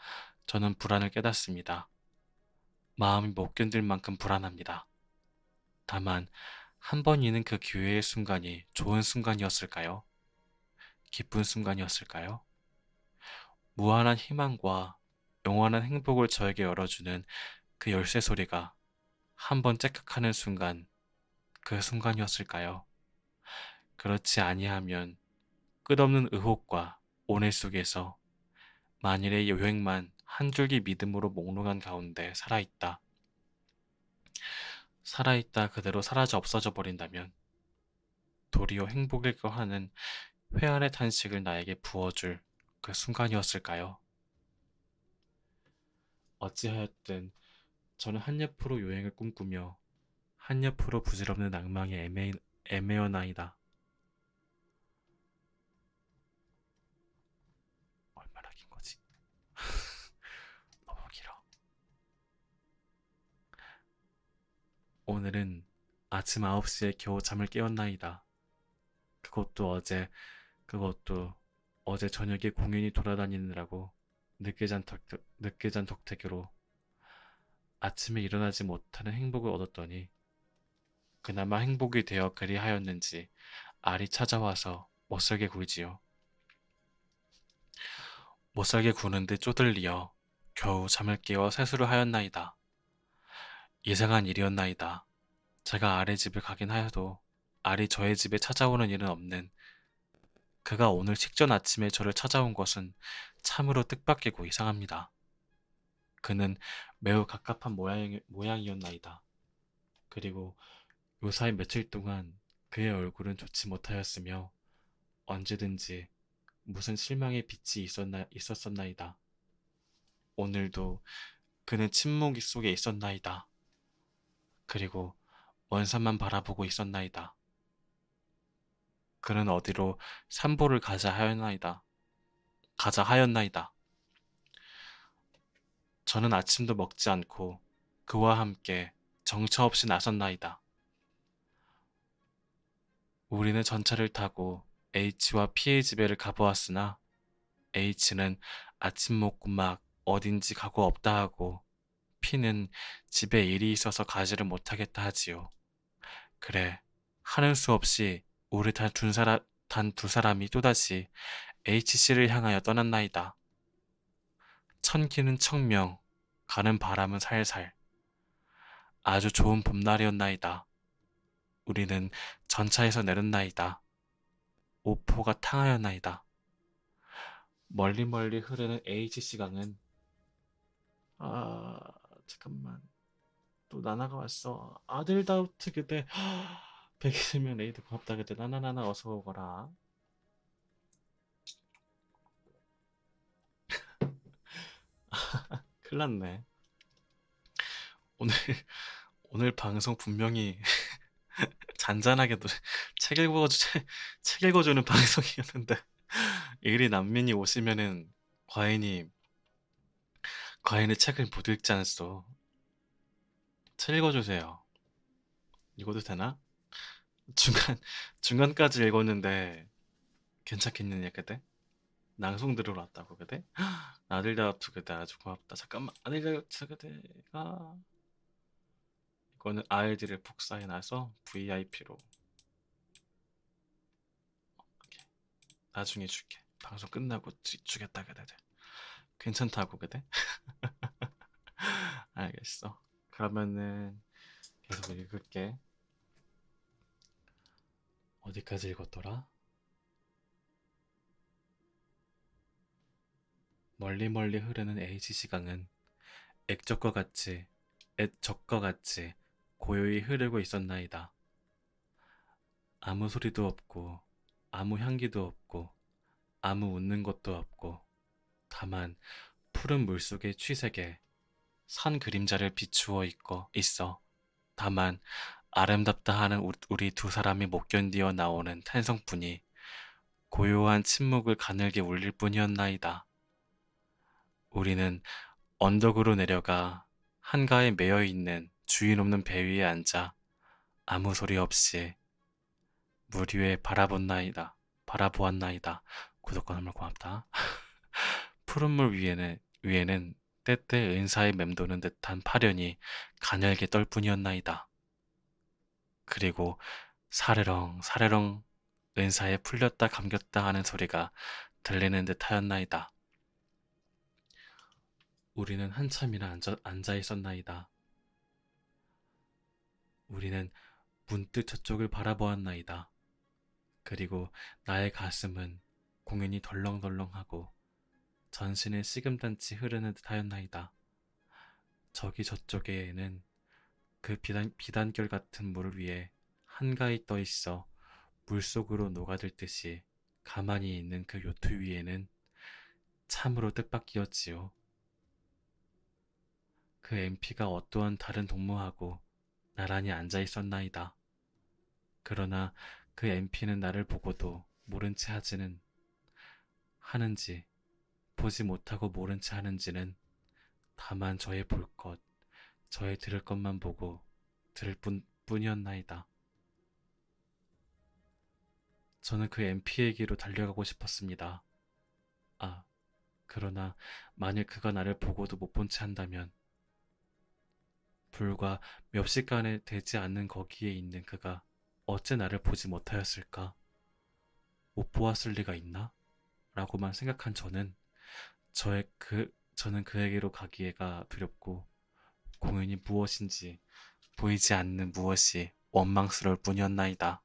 저는 불안을 깨닫습니다. 마음이 못 견딜 만큼 불안합니다. 다만 한 번이는 그 기회의 순간이 좋은 순간이었을까요? 기쁜 순간이었을까요? 무한한 희망과 영원한 행복을 저에게 열어주는 그 열쇠 소리가 한 번 째깍하는 순간, 그 순간이었을까요? 그렇지 아니하면 끝없는 의혹과 오해 속에서 만일의 여행만 한 줄기 믿음으로 몽롱한 가운데 살아있다. 살아있다 그대로 사라져 없어져 버린다면 도리어 행복일 거 하는 회한의 탄식을 나에게 부어줄 그 순간이었을까요? 어찌하였든 저는 한옆으로 여행을 꿈꾸며 한옆으로 부질없는 낭만에 애매어나이다. 얼마나 긴 거지? 너무 길어. 오늘은 아침 9시에 겨우 잠을 깨었나이다. 그것도 어제, 그것도 어제 저녁에 공연이 돌아다니느라고 늦게 잔 덕택으로 아침에 일어나지 못하는 행복을 얻었더니 그나마 행복이 되어 그리하였는지 알이 찾아와서 못살게 굴지요. 못살게 구는데 쪼들리어 겨우 잠을 깨어 세수를 하였나이다. 이상한 일이었나이다. 제가 알의 집을 가긴 하여도 알이 저의 집에 찾아오는 일은 없는 그가 오늘 식전 아침에 저를 찾아온 것은 참으로 뜻밖이고 이상합니다. 그는 매우 갑갑한 모양이었나이다. 그리고 요사이 며칠 동안 그의 얼굴은 좋지 못하였으며 언제든지 무슨 실망의 빛이 있었었나이다. 오늘도 그는 침묵 속에 있었나이다. 그리고 먼 산만 바라보고 있었나이다. 그는 어디로 산보를 가자 하였나이다. 저는 아침도 먹지 않고 그와 함께 정처 없이 나섰나이다. 우리는 전차를 타고 H와 P의 집에를 가보았으나 H는 아침 먹고 막 어딘지 가고 없다 하고 P는 집에 일이 있어서 가지를 못하겠다 하지요. 그래, 하는 수 없이 우리 단 두 사람이 또다시 HC를 향하여 떠났나이다. 천기는 청명, 가는 바람은 살살. 아주 좋은 봄날이었나이다. 우리는 전차에서 내렸나이다. 오포가 탕하였나이다. 멀리 멀리 흐르는 HC강은 아 잠깐만 또 나나가 왔어. 아들다우트 그대 120명 레이드 고맙다 그대 나나나나 어서 오거라. 큰일 났네. 오늘 오늘 방송 분명히 잔잔하게도 책 읽어주는 방송이었는데 일이 난민이 오시면은 과인이 책을 못 읽지 않소. 책 읽어주세요. 읽어도 되나? 중간 중간까지 읽었는데 괜찮겠느냐 그대? 낭송 들으러 왔다고 그대? 아들다우트 그대 아주 고맙다. 잠깐만 아들다우트 그대가 이거는 아이디를 복사해놔서 VIP로 나중에 줄게. 방송 끝나고 주겠다 그대. 괜찮다고 그대? 알겠어. 그러면은 계속 읽을게. 어디까지 읽었더라? 멀리 멀리 흐르는 H시강은 액적과 같이 고요히 흐르고 있었나이다. 아무 소리도 없고, 아무 향기도 없고, 아무 웃는 것도 없고, 다만 푸른 물속의 취색에 산 그림자를 비추어 있어. 다만 아름답다 하는 우리 두 사람이 못 견디어 나오는 탄성뿐이 고요한 침묵을 가늘게 울릴 뿐이었나이다. 우리는 언덕으로 내려가 한가에 매여 있는 주인 없는 배 위에 앉아 아무 소리 없이 물 위에 바라보았나이다. 구독과 선물 고맙다. 푸른 물 위에는 때때 은사에 맴도는 듯한 파련이 가늘게 떨 뿐이었나이다. 그리고 사르렁 사르렁 은사에 풀렸다 감겼다 하는 소리가 들리는 듯 하였나이다. 우리는 한참이나 앉아 있었나이다. 우리는 문득 저쪽을 바라보았나이다. 그리고 나의 가슴은 공연히 덜렁덜렁하고 전신에 식은땀이 흐르는 듯 하였나이다. 저기 저쪽에는 그 비단결 같은 물 위에 한가히 떠 있어 물속으로 녹아들듯이 가만히 있는 그 요트 위에는 참으로 뜻밖이었지요. 그 MP가 어떠한 다른 동무하고 나란히 앉아 있었나이다. 그러나 그 MP는 나를 보고도 모른 채 하는지 보지 못하고 모른 채 하는지는 다만 저의 볼 것, 저의 들을 것만 보고 들을 뿐이었나이다. 저는 그 MP에게로 달려가고 싶었습니다. 아, 그러나 만일 그가 나를 보고도 못 본 채 한다면 불과 몇 시간에 되지 않는 거기에 있는 그가 어째 나를 보지 못하였을까? 못 보았을 리가 있나? 라고만 생각한 저는 그에게로 가기가 두렵고 공연히 무엇인지 보이지 않는 무엇이 원망스러울 뿐이었나이다.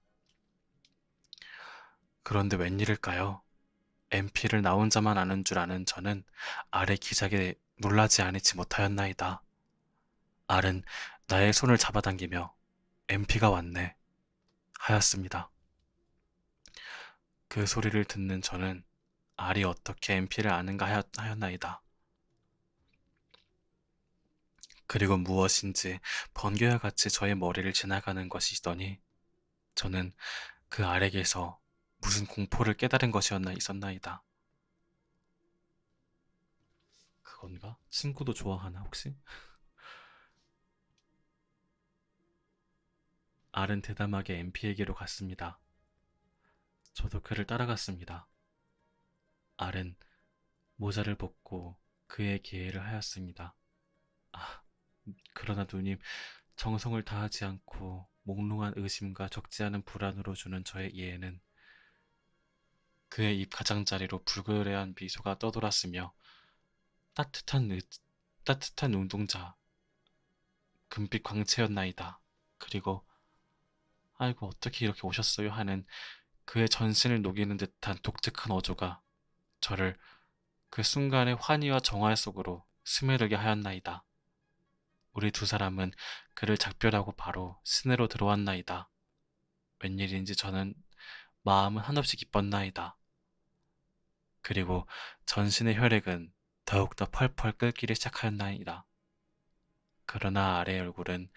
그런데 웬일일까요? MP를 나 혼자만 아는 줄 아는 저는 알의 기작에 놀라지 않지 못하였나이다. 알은 나의 손을 잡아당기며 MP가 왔네 하였습니다. 그 소리를 듣는 저는 알이 어떻게 MP를 아는가 하였나이다. 그리고 무엇인지 번개와 같이 저의 머리를 지나가는 것이더니 저는 그 알에게서 무슨 공포를 깨달은 있었나이다. 그건가? 친구도 좋아하나 혹시? 알은 대담하게 MP에게로 갔습니다. 저도 그를 따라갔습니다. 알은 모자를 벗고 그의 기회를 하였습니다. 아, 그러나 누님, 정성을 다하지 않고 몽롱한 의심과 적지 않은 불안으로 주는 저의 이해는 그의 입 가장자리로 불그레한 미소가 떠돌았으며 따뜻한 따뜻한 눈동자, 금빛 광채였나이다. 그리고 아이고 어떻게 이렇게 오셨어요 하는 그의 전신을 녹이는 듯한 독특한 어조가 저를 그 순간의 환희와 정화 속으로 스며들게 하였나이다. 우리 두 사람은 그를 작별하고 바로 시내로 들어왔나이다. 웬일인지 저는 마음은 한없이 기뻤나이다. 그리고 전신의 혈액은 더욱더 펄펄 끓기 시작하였나이다. 그러나 아래의 얼굴은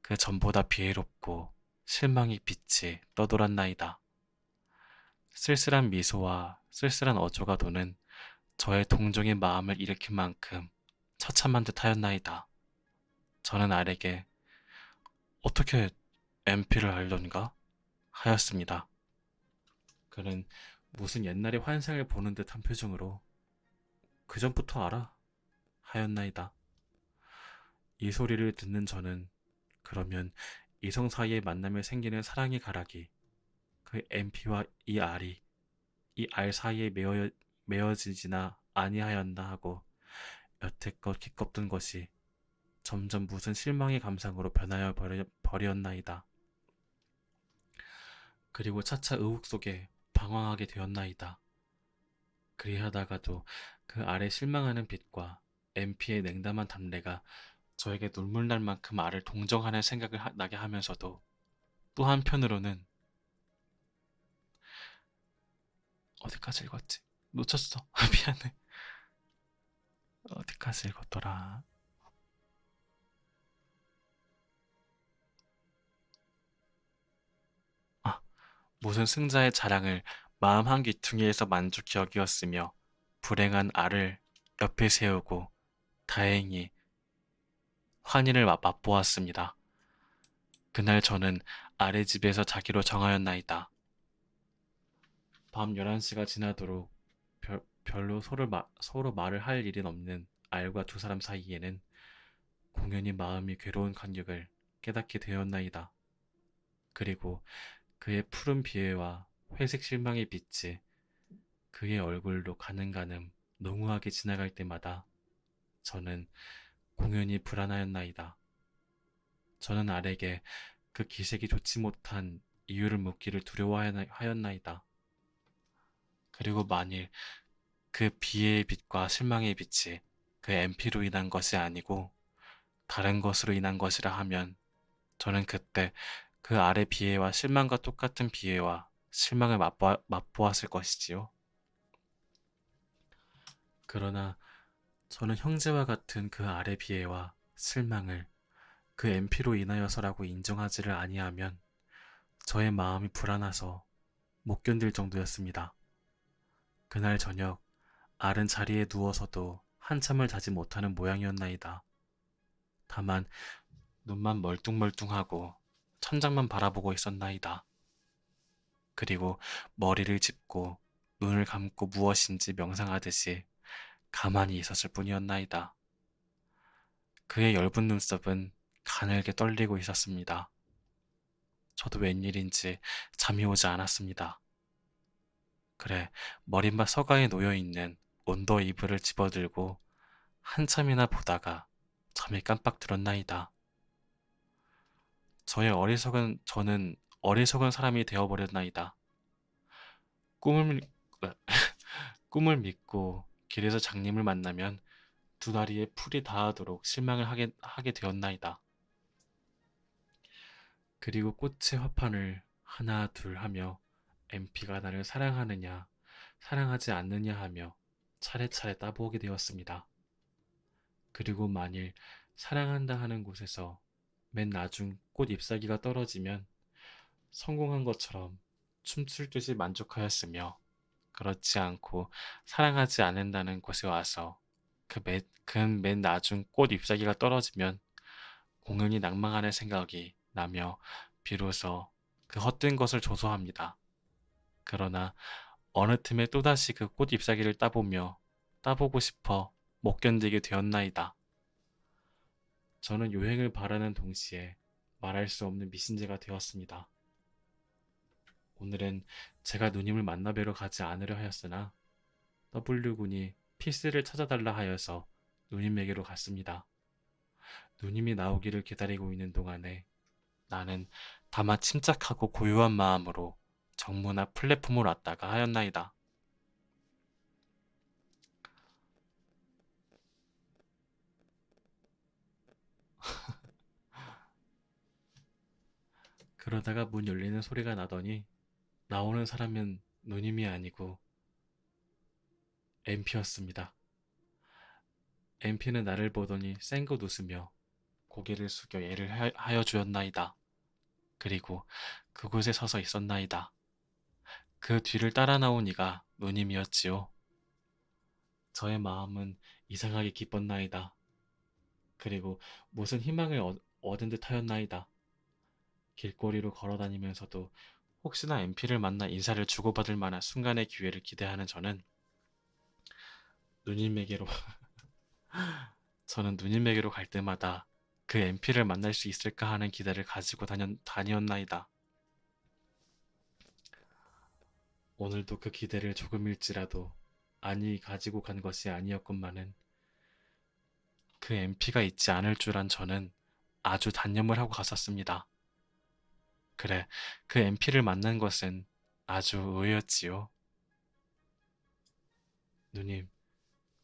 그 전보다 비애롭고 실망의 빛이 떠돌았나이다. 쓸쓸한 미소와 쓸쓸한 어조가 도는 저의 동정의 마음을 일으킨 만큼 처참한 듯 하였나이다. 저는 알에게 어떻게 MP를 알던가? 하였습니다. 그는 무슨 옛날의 환상을 보는 듯한 표정으로 그 전부터 알아? 하였나이다. 이 소리를 듣는 저는 그러면 이성 사이의 만남에 생기는 사랑의 가락이 그 MP와 이 알 사이에 메어지지나 아니하였나 하고 여태껏 기껍던 것이 점점 무슨 실망의 감상으로 변하여 버렸나이다. 그리고 차차 의혹 속에 방황하게 되었나이다. 그리하다가도 그 아래 실망하는 빛과 MP의 냉담한 담례가 저에게 눈물 날 만큼 알을 동정하는 생각을 나게 하면서도 또 한편으로는 어디까지 읽었지? 놓쳤어. 미안해. 어디까지 읽었더라? 아, 무슨 승자의 자랑을 마음 한 귀퉁이에서 만족히 여기었으며 불행한 알을 옆에 세우고 다행히 환희를 맛보았습니다. 그날 저는 아래 집에서 자기로 정하였나이다. 밤 11시가 지나도록 별로 서로 말을 할 일은 없는 알과 두 사람 사이에는 공연히 마음이 괴로운 간격을 깨닫게 되었나이다. 그리고 그의 푸른 비애와 회색 실망의 빛이 그의 얼굴로 가늠가늠 농후하게 지나갈 때마다 저는 공연히 불안하였나이다. 저는 알에게 그 기색이 좋지 못한 이유를 묻기를 두려워하였나이다. 그리고 만일 그 비애의 빛과 실망의 빛이 그 MP로 인한 것이 아니고 다른 것으로 인한 것이라 하면 저는 그때 그 아래 비애와 실망과 똑같은 비애와 실망을 맛보았을 것이지요. 그러나 저는 형제와 같은 그 아래 비애와 실망을 그 MP로 인하여서라고 인정하지를 아니하면 저의 마음이 불안해서 못 견딜 정도였습니다. 그날 저녁 알은 자리에 누워서도 한참을 자지 못하는 모양이었나이다. 다만 눈만 멀뚱멀뚱하고 천장만 바라보고 있었나이다. 그리고 머리를 짚고 눈을 감고 무엇인지 명상하듯이 가만히 있었을 뿐이었나이다. 그의 엷은 눈썹은 가늘게 떨리고 있었습니다. 저도 웬일인지 잠이 오지 않았습니다. 그래, 머릿맛 서가에 놓여있는 온도 이불을 집어들고 한참이나 보다가 잠이 깜빡 들었나이다. 저는 어리석은 사람이 되어버렸나이다. 꿈을, 꿈을 믿고 길에서 장님을 만나면 두 다리에 풀이 닿아도록 실망을 하게 되었나이다. 그리고 꽃의 화판을 하나 둘 하며 MP가 나를 사랑하느냐, 사랑하지 않느냐 하며 차례차례 따보게 되었습니다. 그리고 만일 사랑한다 하는 곳에서 맨 나중 꽃 잎사귀가 떨어지면 성공한 것처럼 춤출 듯이 만족하였으며 그렇지 않고 사랑하지 않는다는 곳에 와서 맨 나중 꽃 잎사귀가 떨어지면 공연히 낭망하는 생각이 나며 비로소 그 헛된 것을 조소합니다. 그러나 어느 틈에 또다시 그 꽃 잎사귀를 따보고 싶어 못 견디게 되었나이다. 저는 요행을 바라는 동시에 말할 수 없는 미신제가 되었습니다. 오늘은 제가 누님을 만나뵈러 가지 않으려 하였으나 W군이 피스를 찾아달라 하여서 누님에게로 갔습니다. 누님이 나오기를 기다리고 있는 동안에 나는 다만 침착하고 고요한 마음으로 정문 앞 플랫폼을 왔다가 하였나이다. 그러다가 문 열리는 소리가 나더니 나오는 사람은 누님이 아니고 MP였습니다. MP는 나를 보더니 쌩긋 웃으며 고개를 숙여 예를 하여 주었나이다. 그리고 그곳에 서서 있었나이다. 그 뒤를 따라 나온 이가 누님이었지요. 저의 마음은 이상하게 기뻤나이다. 그리고 무슨 희망을 얻은 듯 하였나이다. 길거리로 걸어다니면서도 혹시나 MP를 만나 인사를 주고받을 만한 순간의 기회를 기대하는 누님에게로, 저는 누님에게로 갈 때마다 그 MP를 만날 수 있을까 하는 기대를 가지고 다녔나이다. 오늘도 그 기대를 조금일지라도 안이 가지고 간 것이 아니었건만은 그 MP가 있지 않을 줄 안 저는 아주 단념을 하고 갔었습니다. 그래, 그 MP를 만난 것은 아주 의외였지요. 누님,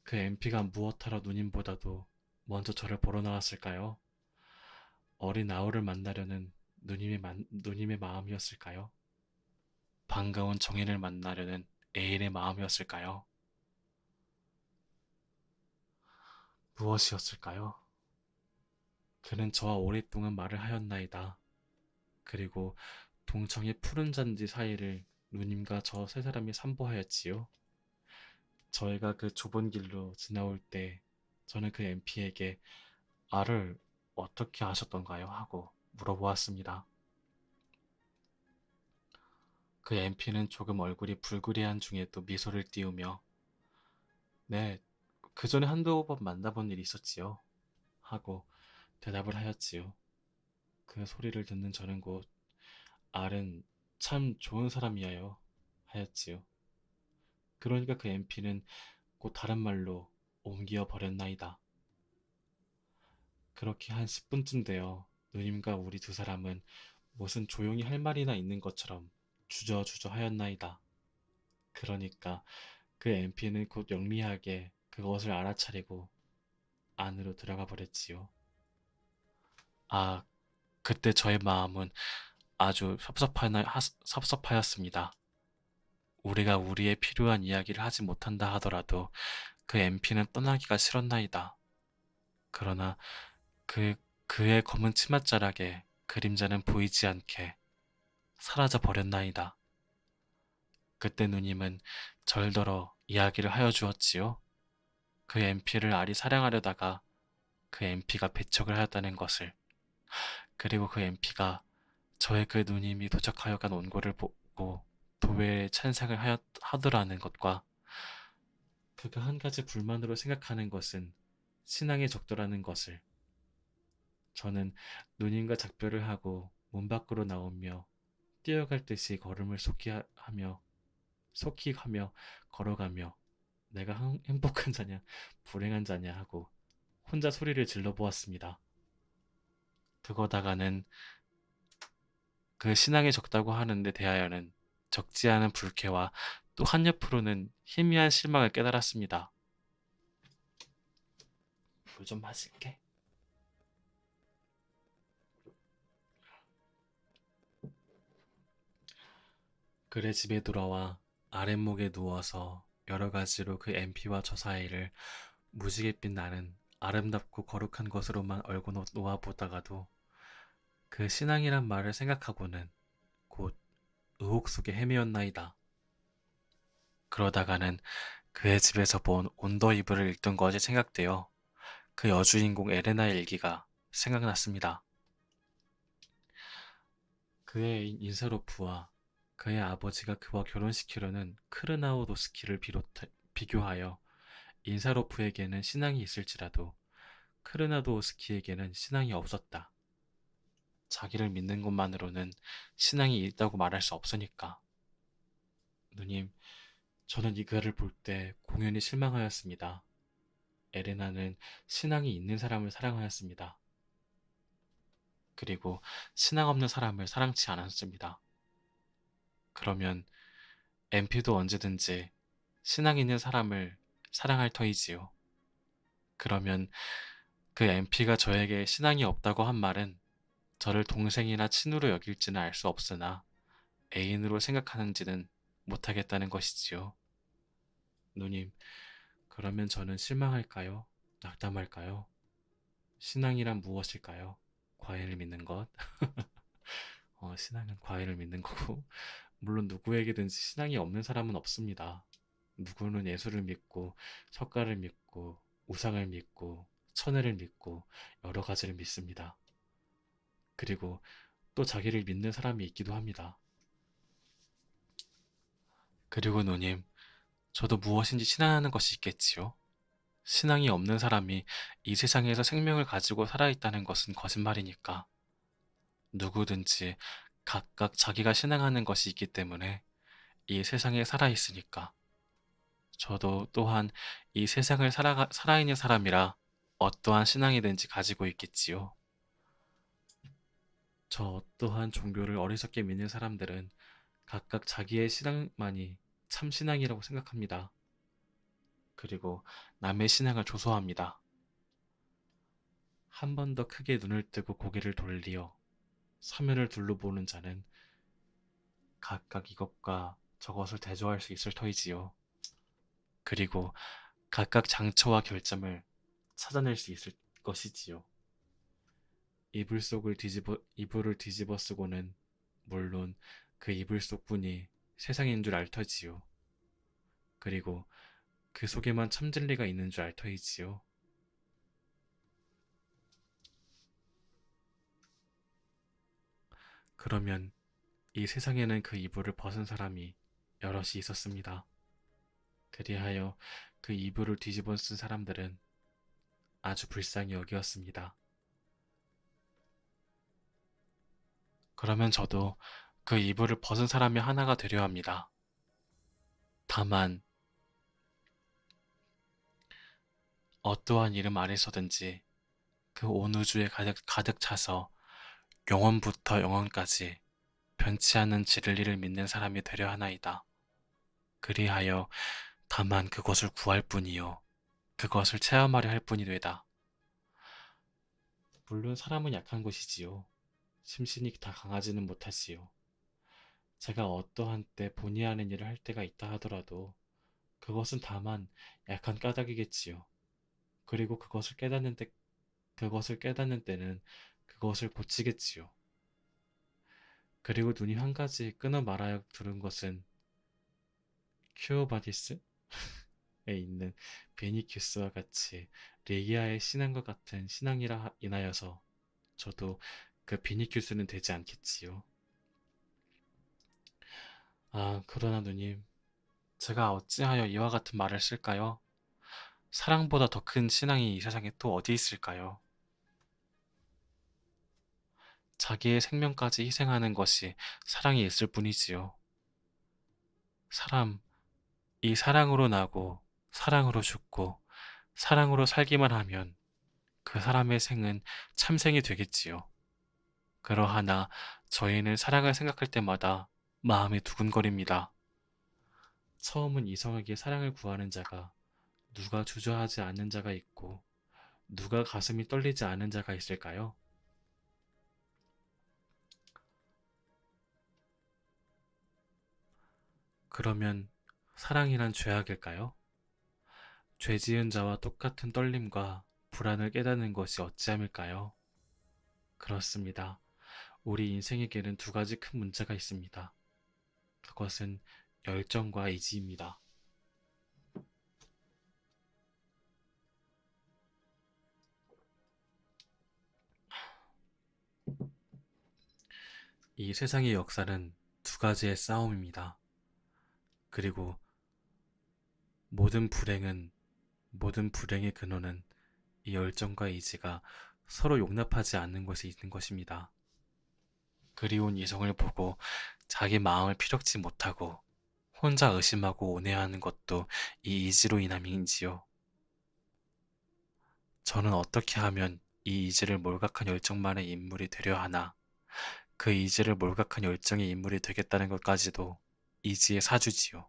그 MP가 무엇하러 누님보다도 먼저 저를 보러 나왔을까요? 어린 아우를 만나려는 누님의 마음이었을까요? 반가운 정인을 만나려는 애인의 마음이었을까요? 무엇이었을까요? 그는 저와 오랫동안 말을 하였나이다. 그리고 동청의 푸른 잔디 사이를 누님과 저 세 사람이 산보하였지요. 저희가 그 좁은 길로 지나올 때 저는 그 MP에게 알을 어떻게 하셨던가요? 하고 물어보았습니다. 그 MP는 조금 얼굴이 불그레한 중에도 미소를 띄우며 네, 그 전에 한두 번 만나본 일이 있었지요. 하고 대답을 하였지요. 그 소리를 듣는 저는 곧 알은 참 좋은 사람이에요. 하였지요. 그러니까 그 MP는 곧 다른 말로 옮겨 버렸나이다. 그렇게 한 10분쯤 되어 누님과 우리 두 사람은 무슨 조용히 할 말이나 있는 것처럼 주저주저 하였나이다. 그러니까 그 MP는 곧 영리하게 그것을 알아차리고 안으로 들어가 버렸지요. 아, 그때 저의 마음은 아주 섭섭하였습니다. 우리가 우리의 필요한 이야기를 하지 못한다 하더라도 그 MP는 떠나기가 싫었나이다. 그러나 그, 그의 검은 치맛자락에 그림자는 보이지 않게 사라져 버렸나이다. 그때 누님은 절더러 이야기를 하여 주었지요. 그 MP를 알이 사냥하려다가 그 MP가 배척을 하였다는 것을, 그리고 그 MP가 저의 그 누님이 도착하여 간 원고를 보고 도외에 찬성을 하더라는 것과 그가 한 가지 불만으로 생각하는 것은 신앙의 적도라는 것을 저는 누님과 작별을 하고 문 밖으로 나오며 뛰어갈 듯이 걸음을 속히 하며 걸어가며 내가 행복한 자냐 불행한 자냐 하고 혼자 소리를 질러 보았습니다. 그거다가는 그 신앙이 적다고 하는데 대하여는 적지 않은 불쾌와 또 한옆으로는 희미한 실망을 깨달았습니다. 물 좀 마실게. 그래 집에 돌아와 아랫목에 누워서 여러 가지로 그 MP와 저 사이를 무지갯빛 나는 아름답고 거룩한 것으로만 얼고 놓아보다가도 그 신앙이란 말을 생각하고는 곧 의혹 속에 헤매었나이다. 그러다가는 그의 집에서 본 온더 이브를 읽던 것이 생각되어 그 여주인공 에레나의 일기가 생각났습니다. 그의 애인 인사로프와 그의 아버지가 그와 결혼시키려는 크르나우도스키를 비교하여 인사로프에게는 신앙이 있을지라도 크르나도스키에게는 신앙이 없었다. 자기를 믿는 것만으로는 신앙이 있다고 말할 수 없으니까. 누님, 저는 이 글을 볼 때 공연히 실망하였습니다. 에레나는 신앙이 있는 사람을 사랑하였습니다. 그리고 신앙 없는 사람을 사랑치 않았습니다. 그러면 MP도 언제든지 신앙 있는 사람을 사랑할 터이지요. 그러면 그 MP가 저에게 신앙이 없다고 한 말은 저를 동생이나 친우로 여길지는 알 수 없으나 애인으로 생각하는지는 못하겠다는 것이지요. 누님, 그러면 저는 실망할까요? 낙담할까요? 신앙이란 무엇일까요? 과인을 믿는 것. 신앙은 과인을 믿는 거고, 물론 누구에게든지 신앙이 없는 사람은 없습니다. 누구는 예수를 믿고, 석가를 믿고, 우상을 믿고, 천혜를 믿고, 여러 가지를 믿습니다. 그리고 또 자기를 믿는 사람이 있기도 합니다. 그리고 누님, 저도 무엇인지 신앙하는 것이 있겠지요. 신앙이 없는 사람이 이 세상에서 생명을 가지고 살아있다는 것은 거짓말이니까. 누구든지 각각 자기가 신앙하는 것이 있기 때문에 이 세상에 살아있으니까. 저도 또한 이 세상을 살아있는 사람이라 어떠한 신앙이든지 가지고 있겠지요. 저 또한 종교를 어리석게 믿는 사람들은 각각 자기의 신앙만이 참 신앙이라고 생각합니다. 그리고 남의 신앙을 조소합니다. 한 번 더 크게 눈을 뜨고 고개를 돌리어 사면을 둘러보는 자는 각각 이것과 저것을 대조할 수 있을 터이지요. 그리고 각각 장처와 결점을 찾아낼 수 있을 것이지요. 이불을 뒤집어 쓰고는 물론 그 이불 속뿐이 세상인 줄 알 터지요. 그리고 그 속에만 참 진리가 있는 줄 알 터이지요. 그러면 이 세상에는 그 이불을 벗은 사람이 여럿이 있었습니다. 그리하여 그 이불을 뒤집어 쓴 사람들은 아주 불쌍히 여기었습니다. 그러면 저도 그 이불을 벗은 사람이 하나가 되려 합니다. 다만 어떠한 이름 아래서든지 그 온 우주에 가득 차서 영원부터 영원까지 변치 않는 진리를 믿는 사람이 되려 하나이다. 그리하여 다만 그것을 구할 뿐이요. 그것을 체험하려 할 뿐이 되다. 물론 사람은 약한 것이지요. 심신이 다 강하지는 못하지요. 제가 어떠한 때 본의 아닌 일을 할 때가 있다 하더라도 그것은 다만 약한 까닭이겠지요. 그리고 그것을 깨닫는 때는 그것을 고치겠지요. 그리고 눈이 한 가지 끊어 말하여 들은 것은 큐어바디스에 있는 베니큐스와 같이 레기아의 신앙과 같은 신앙이라 인하여서 저도 그 베니큐스는 되지 않겠지요. 아, 그러나 누님, 제가 어찌하여 이와 같은 말을 쓸까요? 사랑보다 더 큰 신앙이 이 세상에 또 어디 있을까요? 자기의 생명까지 희생하는 것이 사랑이 있을 뿐이지요. 사람, 이 사랑으로 나고, 사랑으로 죽고, 사랑으로 살기만 하면 그 사람의 생은 참생이 되겠지요. 그러하나 저희는 사랑을 생각할 때마다 마음이 두근거립니다. 처음은 이성에게 사랑을 구하는 자가 누가 주저하지 않는 자가 있고 누가 가슴이 떨리지 않은 자가 있을까요? 그러면 사랑이란 죄악일까요? 죄 지은 자와 똑같은 떨림과 불안을 깨닫는 것이 어찌함일까요? 그렇습니다. 우리 인생에게는 두 가지 큰 문제가 있습니다. 그것은 열정과 의지입니다. 이 세상의 역사는 두 가지의 싸움입니다. 그리고 모든 불행은, 모든 불행의 근원은 이 열정과 의지가 서로 용납하지 않는 것에 있는 것입니다. 그리운 이성을 보고 자기 마음을 피력지 못하고 혼자 의심하고 온해하는 것도 이 의지로 인함인지요. 저는 어떻게 하면 이 의지를 몰각한 열정만의 인물이 되려 하나, 그 의지를 몰각한 열정의 인물이 되겠다는 것까지도 의지의 사주지요.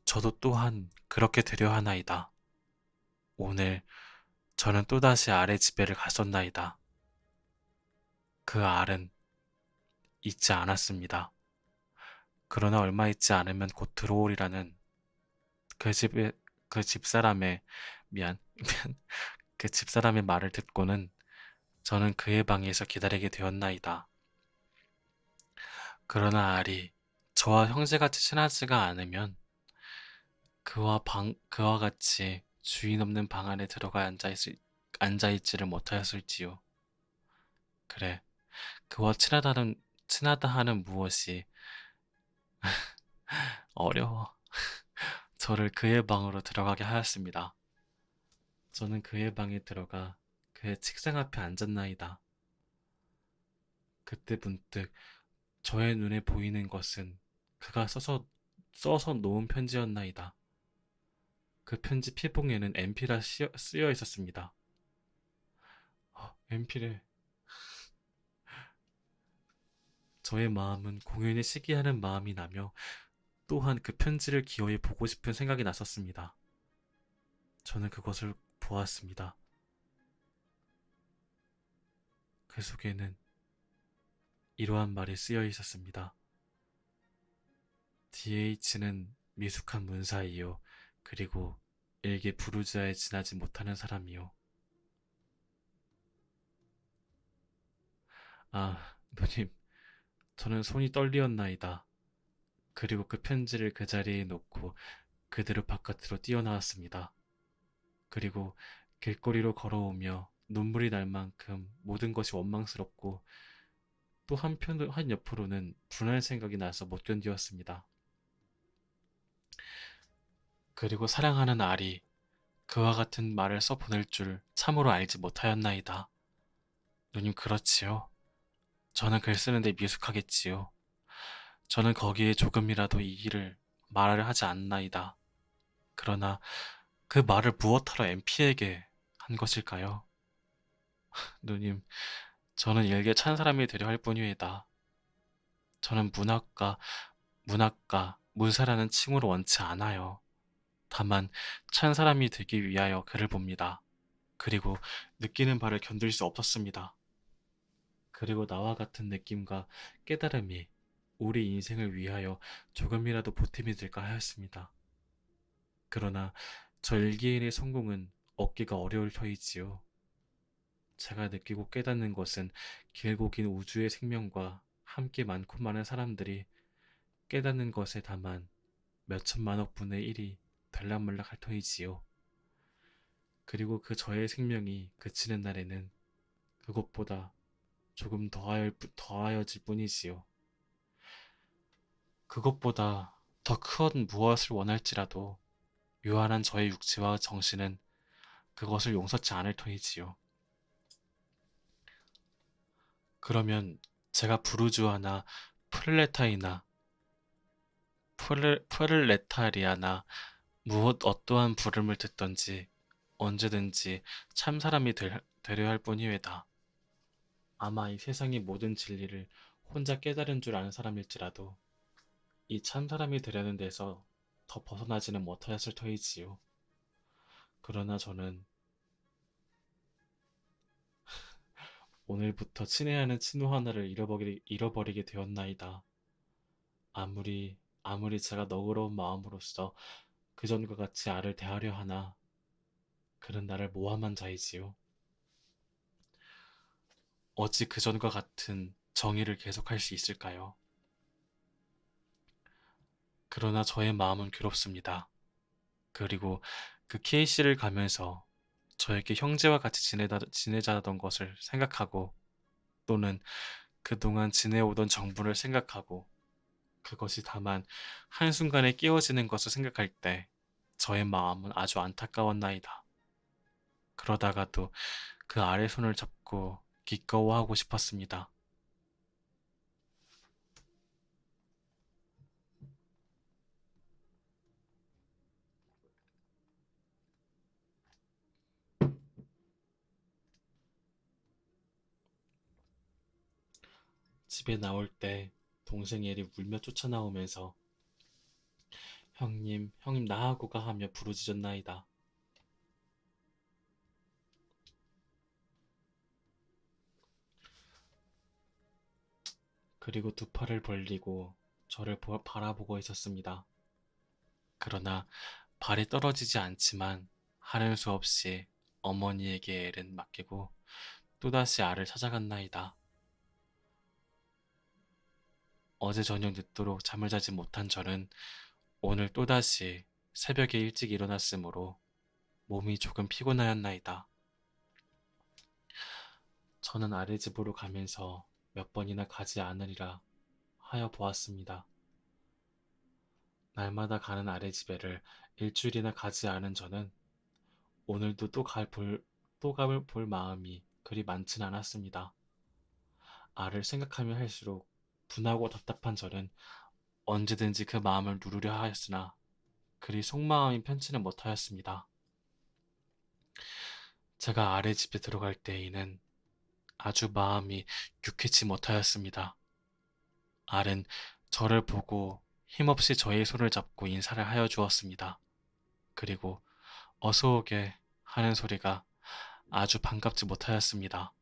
저도 또한 그렇게 되려 하나이다. 오늘 저는 또다시 알의 집에를 갔었나이다. 그 알은 잊지 않았습니다. 그러나 얼마 있지 않으면 곧 들어오리라는 그 집의 그 집사람의 미안 그 집사람의 말을 듣고는 저는 그의 방에서 기다리게 되었나이다. 그러나 알이 저와 형제같이 친하지가 않으면 그와 같이 주인 없는 방 안에 들어가 앉아있지를 못하였을지요. 그래, 그와 친하다 하는 무엇이 어려워. 저를 그의 방으로 들어가게 하였습니다. 저는 그의 방에 들어가 그의 책상 앞에 앉았나이다. 그때 문득 저의 눈에 보이는 것은 그가 써서 놓은 편지였나이다. 그 편지 피봉에는 MP 쓰여 있었습니다. MP래. 저의 마음은 공연에 시기하는 마음이 나며 또한 그 편지를 기어이 보고 싶은 생각이 났었습니다. 저는 그것을 보았습니다. 그 속에는 이러한 말이 쓰여 있었습니다. DH는 미숙한 문사이요. 그리고 일개 부르주아에 지나지 못하는 사람이요. 아, 누님, 저는 손이 떨리었나이다. 그리고 그 편지를 그 자리에 놓고 그대로 바깥으로 뛰어나왔습니다. 그리고 길거리로 걸어오며 눈물이 날 만큼 모든 것이 원망스럽고 또 한옆으로는 분할 생각이 나서 못 견디었습니다. 그리고 사랑하는 아리, 그와 같은 말을 써보낼 줄 참으로 알지 못하였나이다. 누님 그렇지요. 저는 글 쓰는데 미숙하겠지요. 저는 거기에 조금이라도 이 일을 말을 하지 않나이다. 그러나 그 말을 무엇하러 MP에게 한 것일까요? 누님, 저는 일개 찬 사람이 되려 할 뿐이에다. 저는 문사라는 칭호를 원치 않아요. 다만 찬 사람이 되기 위하여 글을 봅니다. 그리고 느끼는 바를 견딜 수 없었습니다. 그리고 나와 같은 느낌과 깨달음이 우리 인생을 위하여 조금이라도 보탬이 될까 하였습니다. 그러나 저 일개인의 성공은 얻기가 어려울 터이지요. 제가 느끼고 깨닫는 것은 길고 긴 우주의 생명과 함께 많고 많은 사람들이 깨닫는 것에 다만 몇 천만억 분의 1이 들락말락할 터이지요. 그리고 그 저의 생명이 그치는 날에는 그것보다 조금 더하여질 뿐이지요. 그것보다 더 큰 무엇을 원할지라도 유한한 저의 육체와 정신은 그것을 용서치 않을 터이지요. 그러면 제가 부르주아나 프렐레타이나 프렐레타리아나 무엇 어떠한 부름을 듣던지 언제든지 참 사람이 되려 할 뿐이외다. 아마 이 세상의 모든 진리를 혼자 깨달은 줄 아는 사람일지라도 이 참 사람이 되려는 데서 더 벗어나지는 못하였을 터이지요. 그러나 저는 오늘부터 친애하는 친구 하나를 잃어버리게 되었나이다. 아무리 제가 너그러운 마음으로써 그전과 같이 알을 대하려 하나, 그는 나를 모함한 자이지요. 어찌 그전과 같은 정의를 계속할 수 있을까요? 그러나 저의 마음은 괴롭습니다. 그리고 그 KC를 가면서 저에게 형제와 같이 지내자던 것을 생각하고 또는 그동안 지내오던 정부를 생각하고 그것이 다만 한순간에 끼워지는 것을 생각할 때 저의 마음은 아주 안타까웠나이다. 그러다가도 그 아래 손을 잡고 기꺼워하고 싶었습니다. 집에 나올 때 동생 엘이 울며 쫓아나오면서 형님 나하고 가 하며 부르짖었나이다. 그리고 두 팔을 벌리고 저를 바라보고 있었습니다. 그러나 발이 떨어지지 않지만 하는 수 없이 어머니에게 엘은 맡기고 또다시 알을 찾아갔나이다. 어제 저녁 늦도록 잠을 자지 못한 저는 오늘 또다시 새벽에 일찍 일어났으므로 몸이 조금 피곤하였나이다. 저는 아랫집으로 가면서 몇 번이나 가지 않으리라 하여 보았습니다. 날마다 가는 아랫집에를 일주일이나 가지 않은 저는 오늘도 또 가볼 볼 마음이 그리 많진 않았습니다. 알을 생각하며 할수록 분하고 답답한 저는 언제든지 그 마음을 누르려 하였으나 그리 속마음이 편치는 못하였습니다. 제가 아랫집에 들어갈 때에는 아주 마음이 유쾌치 못하였습니다. 알은 저를 보고 힘없이 저의 손을 잡고 인사를 하여 주었습니다. 그리고 어서 오게 하는 소리가 아주 반갑지 못하였습니다.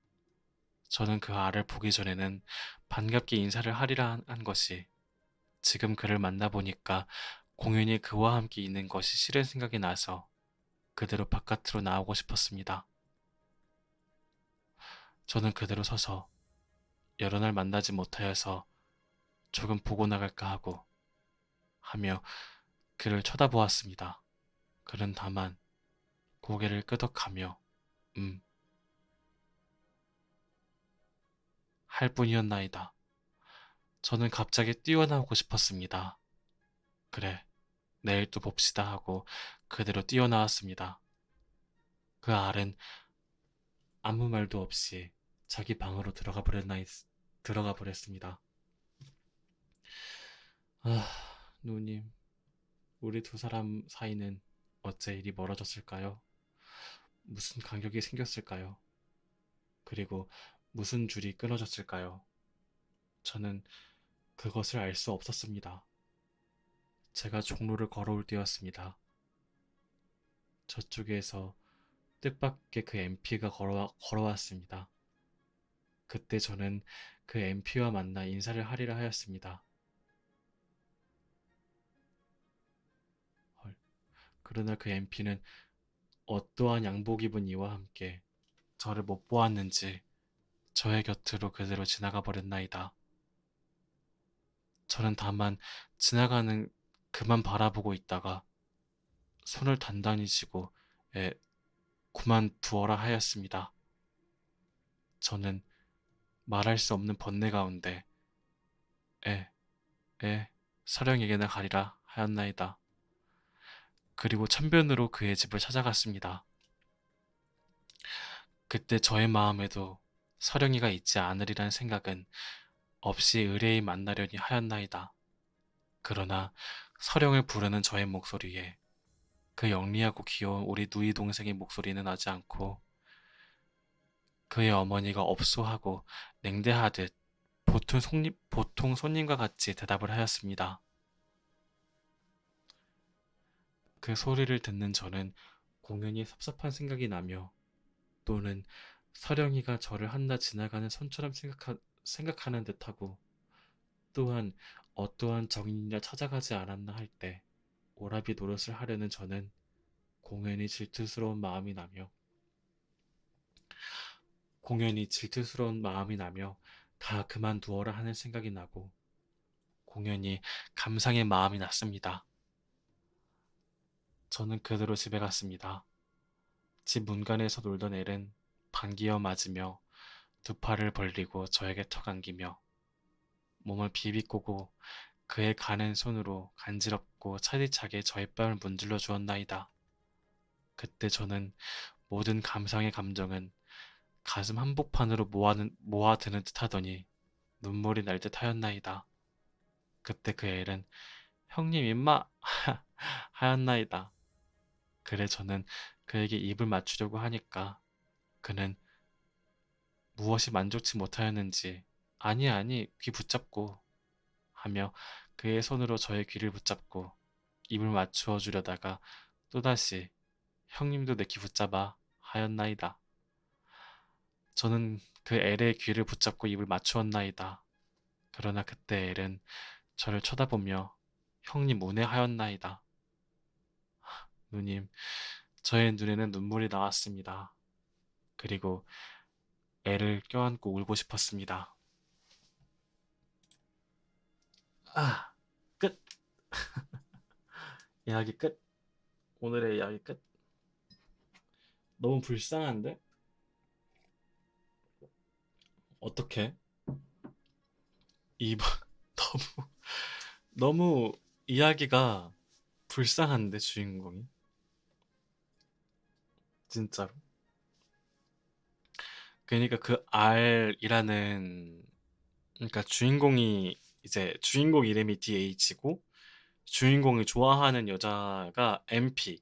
저는 그 알을 보기 전에는 반갑게 인사를 하리라 한 것이 지금 그를 만나보니까 공연히 그와 함께 있는 것이 싫은 생각이 나서 그대로 바깥으로 나오고 싶었습니다. 저는 그대로 서서 여러 날 만나지 못하여서 조금 보고 나갈까 하며 그를 쳐다보았습니다. 그는 다만 고개를 끄덕하며 할 뿐이었나이다. 저는 갑자기 뛰어나오고 싶었습니다. 그래, 내일 또 봅시다 하고 그대로 뛰어나왔습니다. 그 알은 아무 말도 없이 자기 방으로 들어가 버렸습니다. 아, 누님, 우리 두 사람 사이는 어째 이리 멀어졌을까요? 무슨 간격이 생겼을까요? 그리고 무슨 줄이 끊어졌을까요? 저는 그것을 알 수 없었습니다. 제가 종로를 걸어올 때였습니다. 저쪽에서 뜻밖의 그 MP가 걸어왔습니다. 그때 저는 그 MP와 만나 인사를 하리라 하였습니다. 헐, 그러나 그 MP는 어떠한 양복 입은 이와 함께 저를 못 보았는지 저의 곁으로 그대로 지나가 버렸나이다. 저는 다만 지나가는 그만 바라보고 있다가 손을 단단히 쥐고 에, 그만두어라 하였습니다. 저는 말할 수 없는 번뇌 가운데 에, 서령에게나 가리라 하였나이다. 그리고 천변으로 그의 집을 찾아갔습니다. 그때 저의 마음에도 서령이가 있지 않으리란 생각은 없이 의뢰히 만나려니 하였나이다. 그러나 서령을 부르는 저의 목소리에 그 영리하고 귀여운 우리 누이 동생의 목소리는 나지 않고 그의 어머니가 업소하고 냉대하듯 보통 손님과 같이 대답을 하였습니다. 그 소리를 듣는 저는 공연히 섭섭한 생각이 나며 또는 서령이가 저를 한나 지나가는 손처럼 생각하는 듯하고 또한 어떠한 정인이라 찾아가지 않았나 할 때 오라비 노릇을 하려는 저는 공연히 질투스러운 마음이 나며 다 그만두어라 하는 생각이 나고 공연히 감상의 마음이 났습니다. 저는 그대로 집에 갔습니다. 집 문간에서 놀던 앨은 반기어 맞으며 두 팔을 벌리고 저에게 턱 안기며 몸을 비비꼬고 그의 가는 손으로 간지럽고 차디차게 저의 뺨을 문질러 주었나이다. 그때 저는 모든 감상의 감정은 가슴 한복판으로 모아드는 듯 하더니 눈물이 날 듯 하였나이다. 그때 그 앨은 형님 임마 하였나이다. 그래 저는 그에게 입을 맞추려고 하니까 그는 무엇이 만족치 못하였는지 아니 아니 귀 붙잡고 하며 그의 손으로 저의 귀를 붙잡고 입을 맞추어 주려다가 또다시 형님도 내 귀 붙잡아 하였나이다. 저는 그 엘의 귀를 붙잡고 입을 맞추었나이다. 그러나 그때 엘은 저를 쳐다보며 형님 문외하였나이다. 누님, 저의 눈에는 눈물이 나왔습니다. 그리고 애를 껴안고 울고 싶었습니다. 아, 끝! 이야기 끝! 오늘의 이야기 끝! 너무 불쌍한데? 어떻게? 이 너무 너무 이야기가 불쌍한데 주인공이 진짜로. 그러니까 그 R이라는 그러니까 주인공이 이제 주인공 이름이 DH고 주인공이 좋아하는 여자가 MP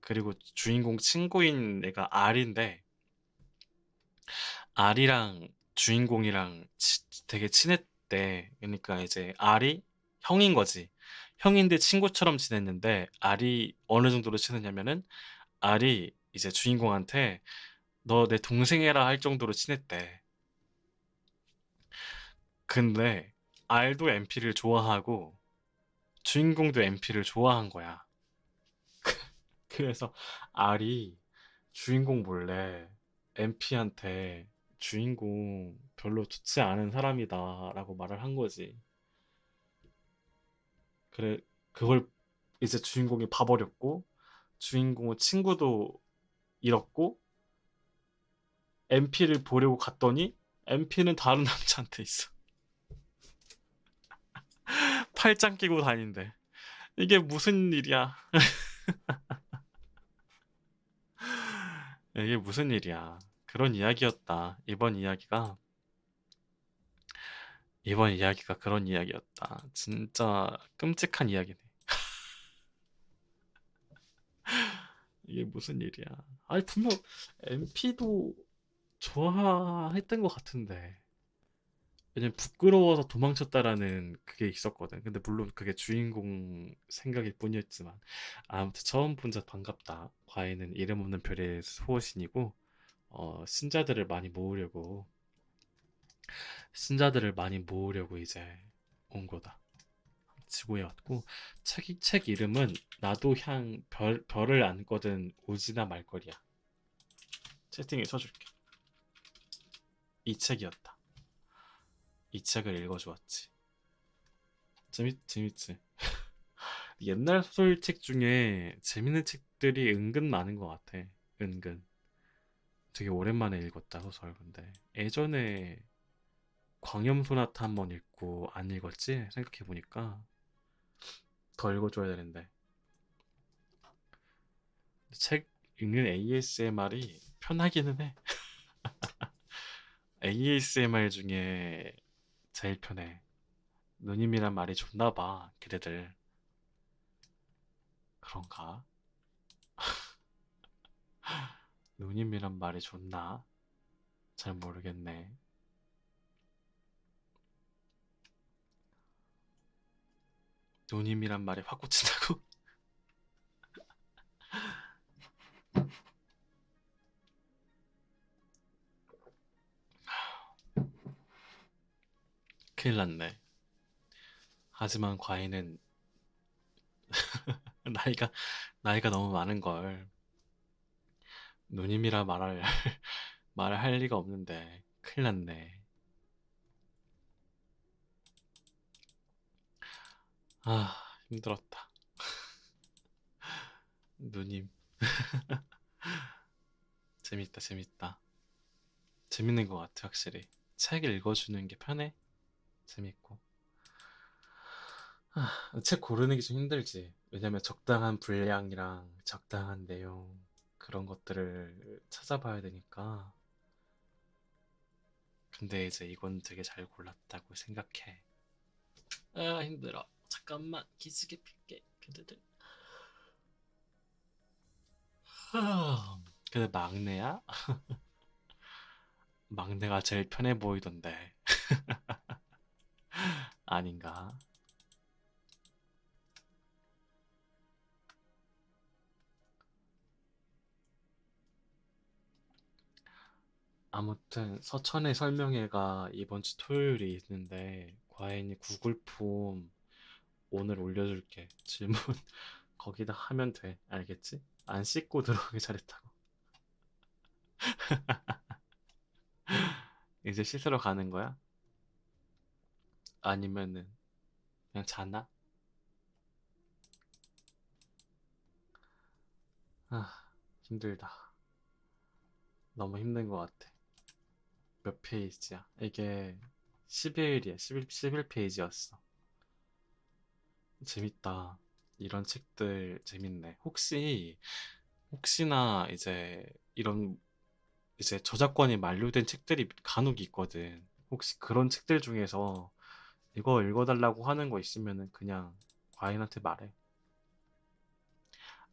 그리고 주인공 친구인 애가 R인데 R이랑 주인공이랑 되게 친했대. 그러니까 이제 R이 형인 거지. 형인데 친구처럼 지냈는데 R이 어느 정도로 친했냐면은 R이 이제 주인공한테 너 내 동생이라 할 정도로 친했대. 근데 R도 MP를 좋아하고 주인공도 MP를 좋아한 거야. 그래서 알이 주인공 몰래 MP한테 주인공 별로 좋지 않은 사람이다라고 말을 한 거지. 그래, 그걸 이제 주인공이 봐버렸고, 주인공은 친구도 잃었고, MP를 보려고 갔더니, MP는 다른 남자한테 있어. 팔짱 끼고 다닌대. 이게 무슨 일이야? 이게 무슨 일이야? 그런 이야기였다. 이번 이야기가 그런 이야기였다. 진짜 끔찍한 이야기네. 이게 무슨 일이야? 아니, 분명 MP도 좋아했던 것 같은데. 왜냐면 부끄러워서 도망쳤다라는 그게 있었거든. 근데 물론 그게 주인공 생각일 뿐이었지만. 아무튼 처음 본 자 반갑다. 과외는 이름 없는 별의 수호신이고, 신자들을 많이 모으려고, 신자들을 많이 모으려고 이제 온 거다. 지구에 왔고, 책 이름은 나도 별을 안거든 오지나 말거리야. 채팅에 쳐줄게. 이 책이었다. 이 책을 읽어주었지. 재밌지? 옛날 소설책 중에 재밌는 책들이 은근 많은 것 같아. 은근. 되게 오랜만에 읽었다, 소설. 근데 예전에 광염소나타 한번 읽고 안 읽었지? 생각해보니까 더 읽어줘야 되는데. 책 읽는 ASMR이 편하기는 해. ASMR 중에 제일 편해. 누님이란 말이 좋나 봐, 걔네들. 그런가? 누님이란 말이 좋나? 잘 모르겠네. 누님이란 말이 확 꽂힌다고? 큰일 났네. 하지만 과인은 나이가, 나이가 너무 많은 걸. 누님이라 말을 할 리가 없는데. 큰일 났네. 아, 힘들었다. 누님. 재밌다. 재밌는 것 같아, 확실히. 책 읽어주는 게 편해. 재밌고. 책 고르는 게 좀 힘들지. 왜냐면 적당한 분량이랑 적당한 내용, 그런 것들을 찾아봐야 되니까. 근데 이제 이건 되게 잘 골랐다고 생각해. 아, 힘들어. 잠깐만, 기지개 필게. 그드드. 근데 막내야? 막내가 제일 편해 보이던데. 아닌가? 아무튼 서천의 설명회가 이번 주 토요일에 있는데 과인이 구글 폼 오늘 올려줄게. 질문 거기다 하면 돼. 알겠지? 안 씻고 들어오길 잘했다고. 이제 씻으러 가는 거야? 아니면은 그냥 자나? 아, 힘들다. 너무 힘든 것 같아. 몇 페이지야? 이게 11일이야. 11페이지였어. 재밌다. 이런 책들 재밌네. 혹시나 이제 이런 이제 저작권이 만료된 책들이 간혹 있거든. 혹시 그런 책들 중에서 이거 읽어달라고 하는 거 있으면은 그냥 과인한테 말해.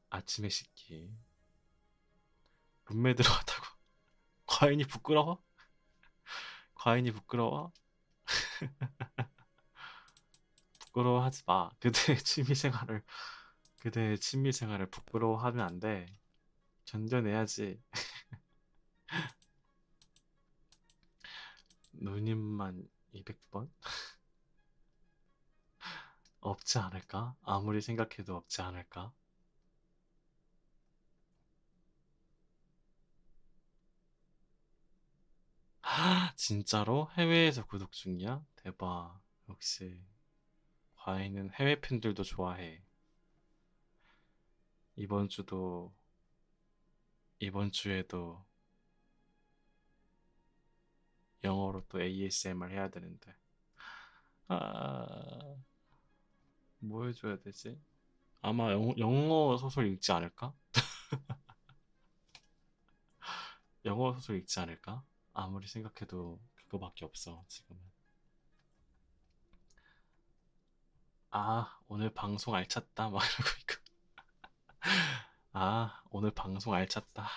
아침에 씻기. 룸메 들어갔다고. 과인이 부끄러워? 과인이 부끄러워? 부끄러워하지 마. 그대의 취미생활을 부끄러워하면 안 돼. 견뎌내야지. 누님만 200번? 없지 않을까? 아무리 생각해도 없지 않을까? 진짜로? 해외에서 구독 중이야? 대박. 역시 과인은 해외 팬들도 좋아해. 이번 주도 이번 주에도 영어로 또 ASMR 해야 되는데. 아, 뭐 해줘야 되지? 아마 영어 소설 읽지 않을까? 영어 소설 읽지 않을까? 아무리 생각해도 그거밖에 없어, 지금은. 아, 오늘 방송 알찼다. 막 이러고 있고. 아, 오늘 방송 알찼다.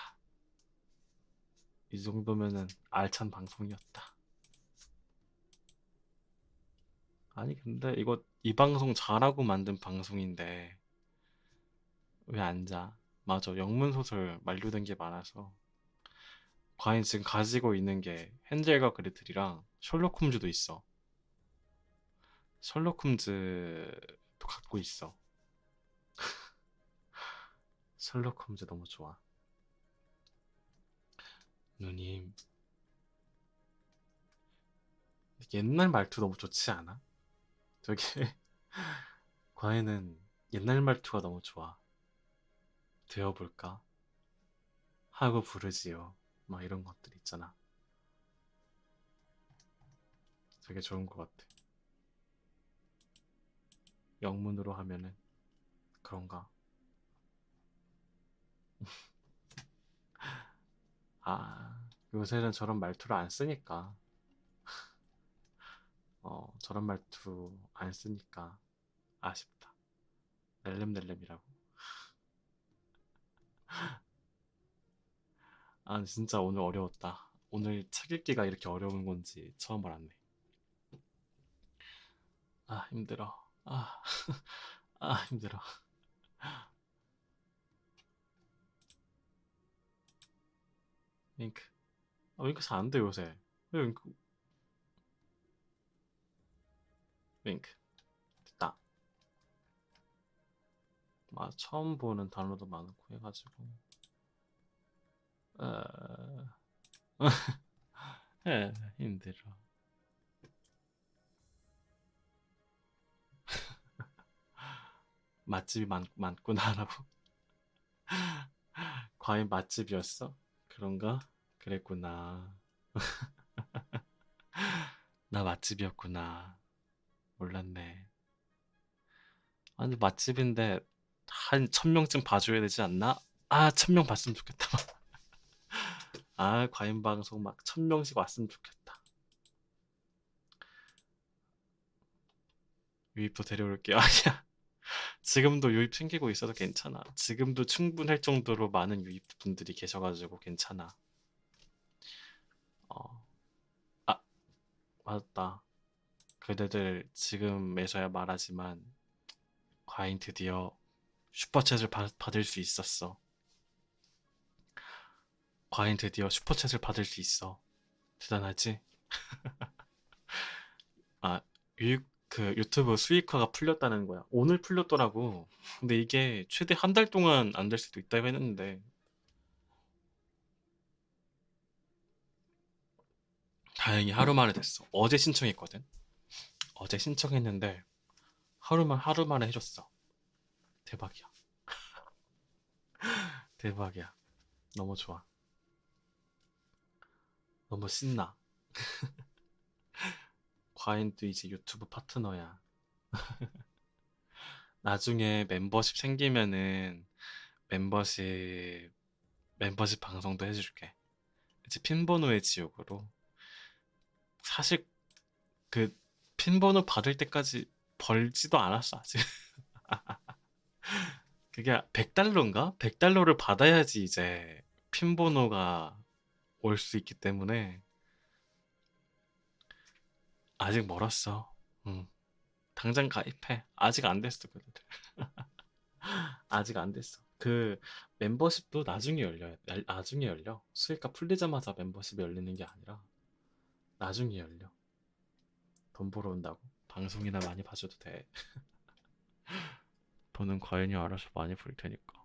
이 정도면은 알찬 방송이었다. 아니, 근데 이 방송 잘하고 만든 방송인데, 왜 안 자? 맞아, 영문소설 만료된 게 많아서. 과연 지금 가지고 있는 게 헨젤과 그레텔이랑 셜록 홈즈도 있어. 셜록 홈즈도 갖고 있어. 셜록 홈즈 너무 좋아. 누님, 옛날 말투 너무 좋지 않아? 저게, 과연은 옛날 말투가 너무 좋아. 되어볼까? 하고 부르지요. 막 이런 것들 있잖아. 되게 좋은 것 같아. 영문으로 하면은 그런가? 아, 요새는 저런 말투를 안 쓰니까. 저런 말투 안 쓰니까 아쉽다. 낼름낼름이라고. 아, 진짜 오늘 어려웠다. 오늘 책 읽기가 이렇게 어려운 건지 처음 알았네. 아, 힘들어. 아, 아, 힘들어. 윙크. 아, 윙크 잘 안 돼, 요새. 왜 윙크, 윙크. 됐다. 처음 보는 단어도 많고 해가지고. 어... 힘들어. 맛집이 많구나라고. 과연 맛집이었어? 그런가? 그랬구나. 나 맛집이었구나. 몰랐네. 아니, 맛집인데 한 1000명쯤 봐줘야 되지 않나? 아, 1000명 봤으면 좋겠다. 아, 과인 방송 막 1000명씩 왔으면 좋겠다. 유입도 데려올게요. 아니야. 지금도 유입 챙기고 있어도 괜찮아. 지금도 충분할 정도로 많은 유입 분들이 계셔가지고 괜찮아. 어, 아, 맞다. 그대들 지금에서야 말하지만 과인 드디어 슈퍼챗을 받을 수 있었어. 과인 드디어 슈퍼챗을 받을 수 있어. 대단하지? 아, 그 유튜브 수익화가 풀렸다는 거야. 오늘 풀렸더라고. 근데 이게 최대 한 달 동안 안 될 수도 있다고 했는데 다행히 하루 만에 됐어. 어제 신청했거든. 어제 신청했는데 하루 만에 해줬어. 대박이야. 대박이야. 너무 좋아. 너무 신나. 과인도 이제 유튜브 파트너야. 나중에 멤버십 생기면은 멤버십 멤버십 방송도 해줄게. 이제 핀번호의 지옥으로. 사실 그 핀번호 받을 때까지 벌지도 않았어 아직. 그게 100달러인가? 100달러를 받아야지 이제 핀번호가 올 수 있기 때문에 아직 멀었어. 응. 당장 가입해. 아직 안 됐어, 그들. 아직 안 됐어. 그 멤버십도 나중에 열려. 수익가 풀리자마자 멤버십이 열리는 게 아니라 나중에 열려. 돈 벌어온다고. 방송이나 많이 봐줘도 돼. 돈은 과연이 알아서 많이 벌 테니까.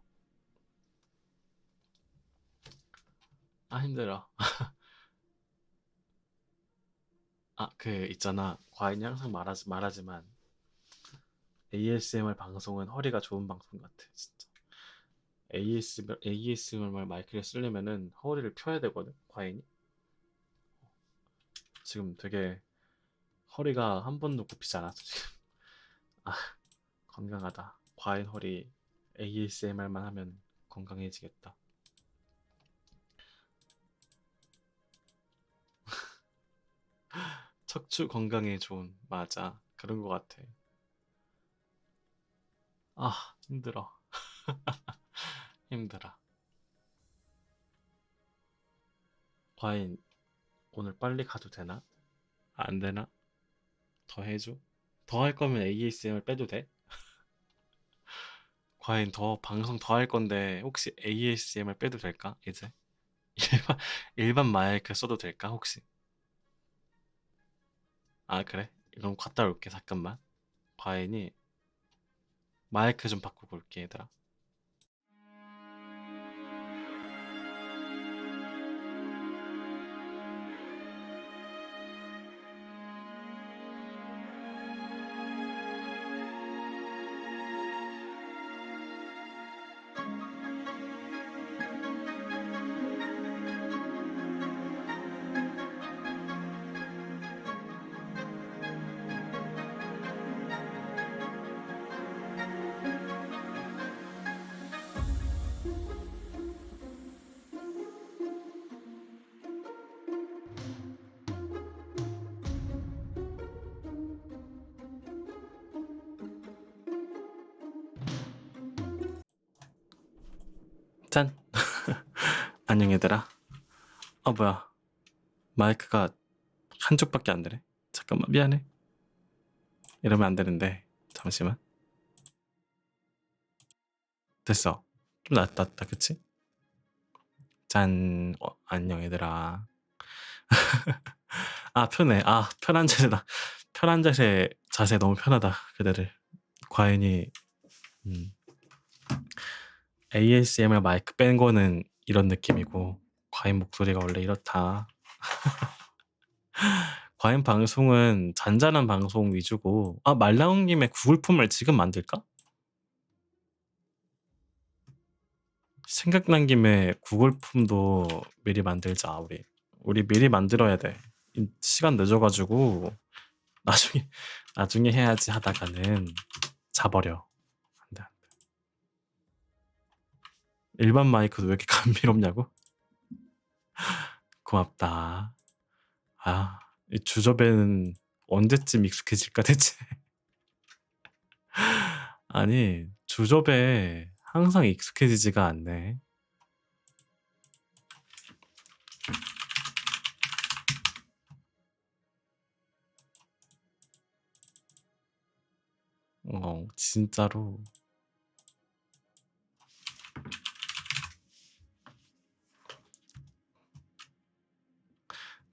아, 힘들어. 아, 있잖아. 과인이 항상 말하지만 ASMR 방송은 허리가 좋은 방송 같아, 진짜. ASMR 마이크를 쓰려면은 허리를 펴야 되거든, 과인이. 지금 되게 허리가 한 번도 굽히지 않았어, 지금. 아, 건강하다. 과인 허리 ASMR만 하면 건강해지겠다. 척추 건강에 좋은, 맞아. 그런 것 같아. 아, 힘들어. 힘들어. 과인, 오늘 빨리 가도 되나? 안 되나? 더 해줘? 더 할 거면 ASMR 빼도 돼? 과연 더 방송 더 할 건데 혹시 ASMR 빼도 될까? 이제 일반 일반 마이크 써도 될까? 혹시? 아, 그래? 그럼 갔다 올게. 잠깐만. 과연이 마이크 좀 바꾸고 올게, 얘들아. 짠. 안녕, 얘들아. 뭐야. 마이크가 한쪽밖에 안 되네. 잠깐만, 미안해. 이러면 안 되는데. 잠시만. 됐어. 좀 낫다, 그치? 짠. 안녕, 얘들아. 편해. 편한 자세다. 편한 자세 너무 편하다. 그대들. 과연이, 음, ASMR 마이크 뺀 거는 이런 느낌이고, 과연 목소리가 원래 이렇다. 과연 방송은 잔잔한 방송 위주고, 말 나온 김에 구글폼을 지금 만들까? 생각난 김에 구글폼도 미리 만들자, 우리. 우리 미리 만들어야 돼. 시간 늦어가지고, 나중에, 나중에 해야지 하다가는 자버려. 안 돼. 일반 마이크도 왜 이렇게 감미롭냐고? 고맙다. 이 주접에는 언제쯤 익숙해질까, 대체? 아니, 주접에 항상 익숙해지지가 않네. 진짜로.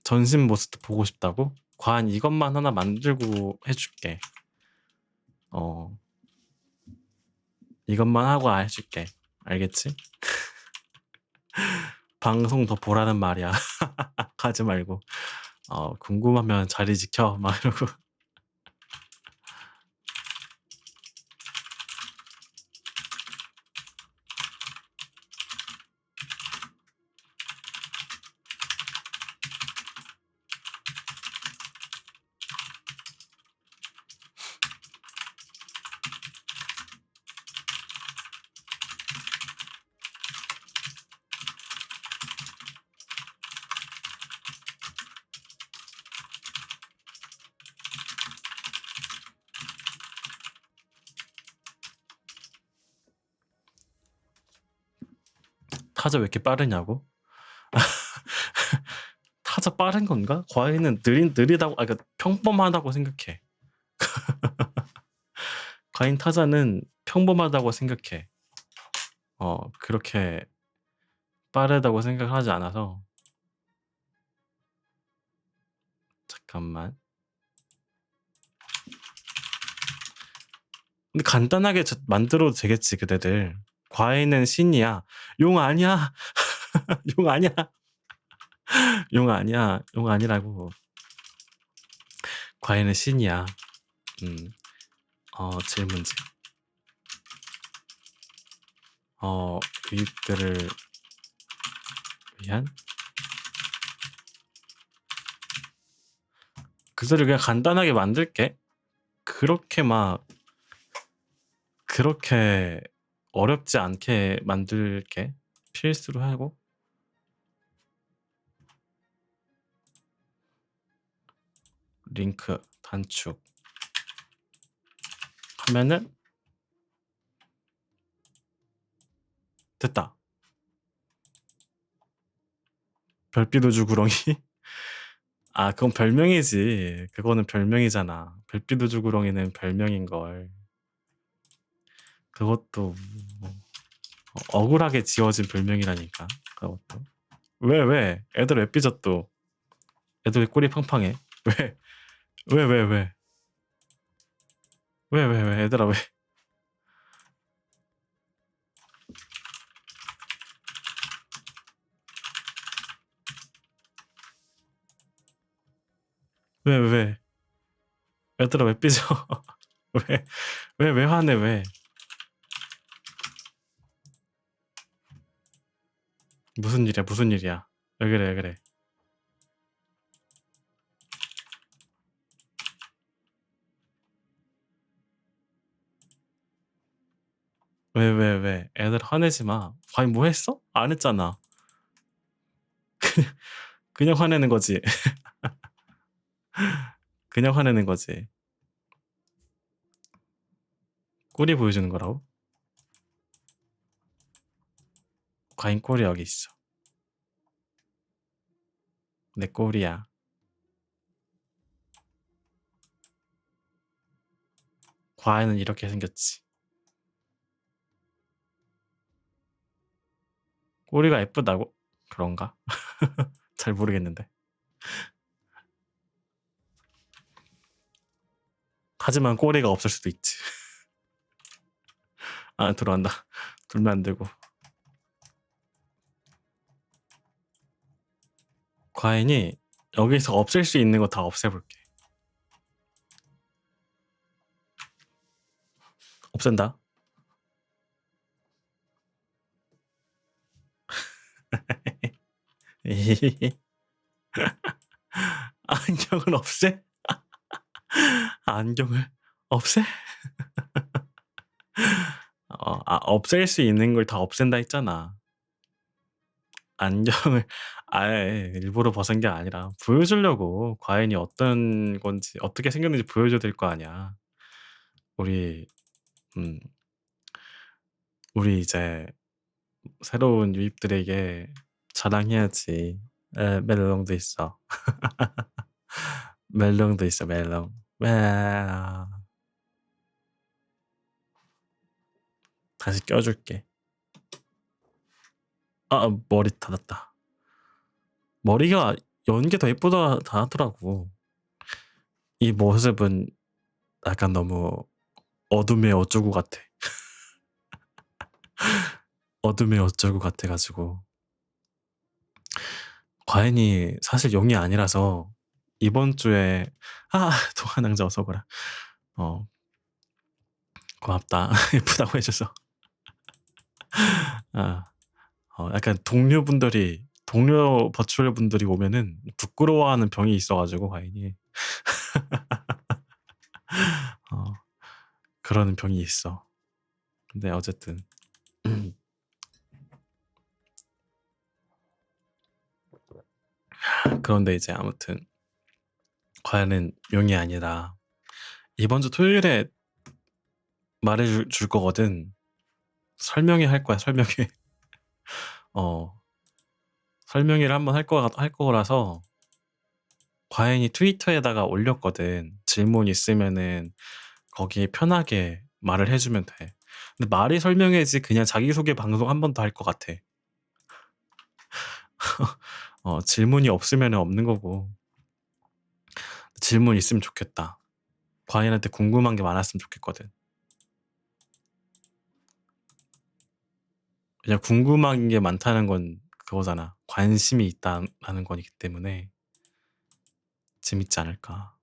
전신 모습도 보고 싶다고? 과한 이것만 하나 만들고 해줄게. 이것만 하고 해줄게. 알겠지? 방송 더 보라는 말이야. 가지 말고. 궁금하면 자리 지켜. 막 이러고. 타자 왜 이렇게 빠르냐고? 타자 빠른 건가? 과외는 느리다고, 그러니까 평범하다고 생각해. 과인 타자는 평범하다고 생각해. 그렇게 빠르다고 생각하지 않아서. 잠깐만. 근데 간단하게 만들어도 되겠지, 그대들. 과인은 신이야. 용 아니야. 용 아니야. 용 아니야. 용 아니라고. 과외는 신이야. 질문지. 유입들을 위한 글쎄를 그냥 간단하게 만들게. 그렇게 어렵지 않게 만들게. 필수로 하고. 링크 단축 하면은 됐다. 별빛우주 구렁이. 아, 그건 별명이지. 그거는 별명이잖아. 별빛우주 구렁이는 별명인걸. 그것도 억울하게 지어진 별명이라니까. 그것도. 왜? 애들 왜 삐져 또? 애들 왜 꼬리 팡팡해? 왜? 왜? 얘들아 왜? 왜? 얘들아 왜 삐져? 왜 화내 왜? 무슨 일이야? 왜 그래? 왜? 애들 화내지 마. 과연 뭐 했어? 안 했잖아. 그냥 화내는 거지. 그냥 화내는 거지. 꼬리 보여주는 거라고? 과인 꼬리 여기 있어. 내 꼬리야. 과인은 이렇게 생겼지. 꼬리가 예쁘다고? 그런가? 잘 모르겠는데. 하지만 꼬리가 없을 수도 있지. 아, 들어간다. 돌면 안 되고. 과인이 여기서 없앨 수 있는 거 다 없애볼게. 없앤다. 안경을 없애? 안경을 없애? 없앨 수 있는 걸 다 없앤다 했잖아. 안경을 아예 일부러 벗은 게 아니라 보여주려고 과인이 어떤 건지 어떻게 생겼는지 보여줘야 될 거 아니야. 우리 우리 이제 새로운 유입들에게 자랑해야지. 멜롱도 있어. 멜롱도 있어. 멜롱. 다시 껴줄게. 머리 닫았다. 머리가 연 게 더 예쁘다 하더라고. 이 모습은 약간 너무 어둠의 어쩌구 같아. 어둠의 어쩌구 같아가지고. 과인이 사실 용이 아니라서 이번 주에 동안낭자 어서 오거라. 고맙다. 예쁘다고 해줘서. 약간 동료 버추얼 분들이 오면은 부끄러워하는 병이 있어가지고 과인이 그러는 병이 있어. 근데 어쨌든 그런데 이제 아무튼 과인은 용이 아니라 이번 주 토요일에 말해줄 거거든. 설명회 할 거야. 설명회. 설명회를 한번 할 거라서 과인이 트위터에다가 올렸거든. 질문 있으면은 거기에 편하게 말을 해주면 돼. 근데 말이 설명회지 그냥 자기소개 방송 한 번 더 할 것 같아. 질문이 없으면 없는 거고. 질문 있으면 좋겠다. 과인한테 궁금한 게 많았으면 좋겠거든. 그냥 궁금한 게 많다는 건 그거잖아. 관심이 있다는 거기 때문에 재밌지 않을까.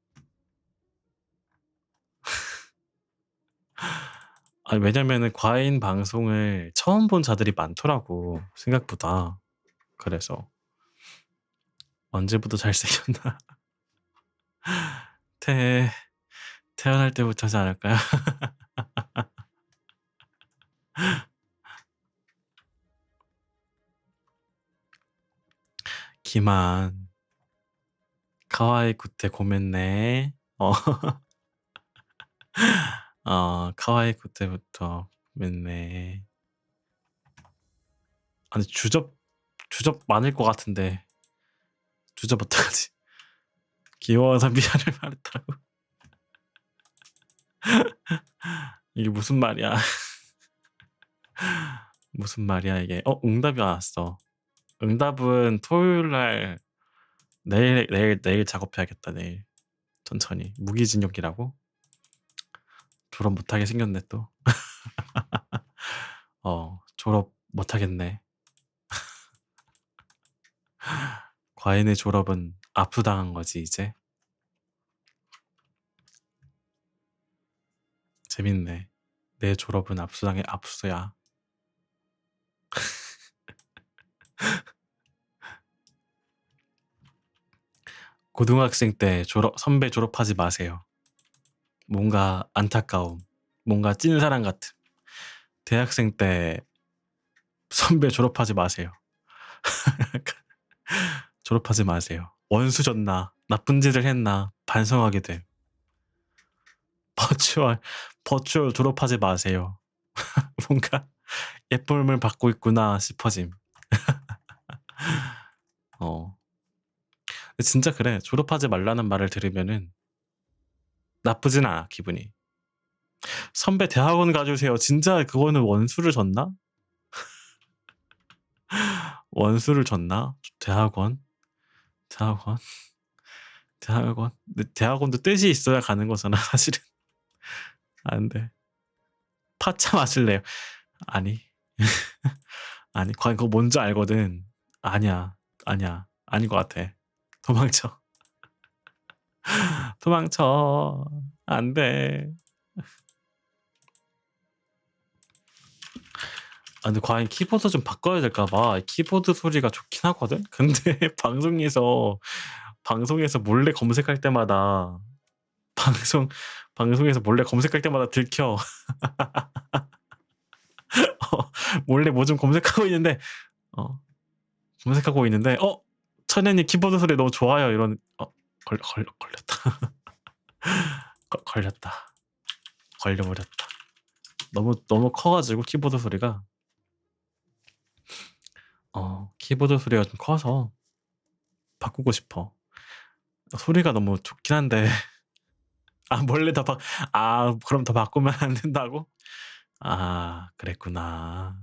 아니, 왜냐면은 과인 방송을 처음 본 자들이 많더라고, 생각보다. 그래서 언제부터 잘생겼나? 태 태어날 때부터지 않을까요? 기만 카와이 구테 고멘네. 카와이 구테부터 고멘네. 아니, 주접 많을 것 같은데 주접 어떡하지? 귀여워서 미안을 말했다고. 이게 무슨 말이야? 무슨 말이야 이게? 응답이 왔어. 응답은 토요일 날 내일 작업해야겠다. 내일 천천히 무기징역이라고? 졸업 못하게 생겼네 또. 졸업 못하겠네. 과인의 졸업은 압수당한 거지 이제. 재밌네. 내 졸업은 압수당해. 압수야. 고등학생 때 선배 졸업하지 마세요. 뭔가 안타까움, 뭔가 찐사랑 같은. 대학생 때 선배 졸업하지 마세요. 졸업하지 마세요. 원수 졌나, 나쁜 짓을 했나 반성하게 돼. 버추얼 졸업하지 마세요. 뭔가 예쁨을 받고 있구나 싶어짐. 진짜 그래. 졸업하지 말라는 말을 들으면은 나쁘진 않아, 기분이. 선배 대학원 가주세요. 진짜 그거는 원수를 졌나? 원수를 졌나? 대학원? 근데 대학원도 뜻이 있어야 가는 거잖아, 사실은. 안 돼. 파차 마실래요? 아니. 아니, 과연 그거 뭔지 알거든. 아니야. 아닌 것 같아. 도망쳐. 도망쳐. 안 돼. 근데 과연 키보드 좀 바꿔야 될까봐. 키보드 소리가 좋긴 하거든? 근데 방송에서 몰래 검색할 때마다 방송에서 몰래 검색할 때마다 들켜. 몰래 뭐 좀 검색하고 있는데 천연님 키보드 소리 너무 좋아요. 이런 걸렸다. 걸렸다. 걸려버렸다. 너무 커가지고 키보드 소리가 키보드 소리가 좀 커서 바꾸고 싶어. 소리가 너무 좋긴 한데 몰래 그럼 더 바꾸면 안 된다고? 그랬구나.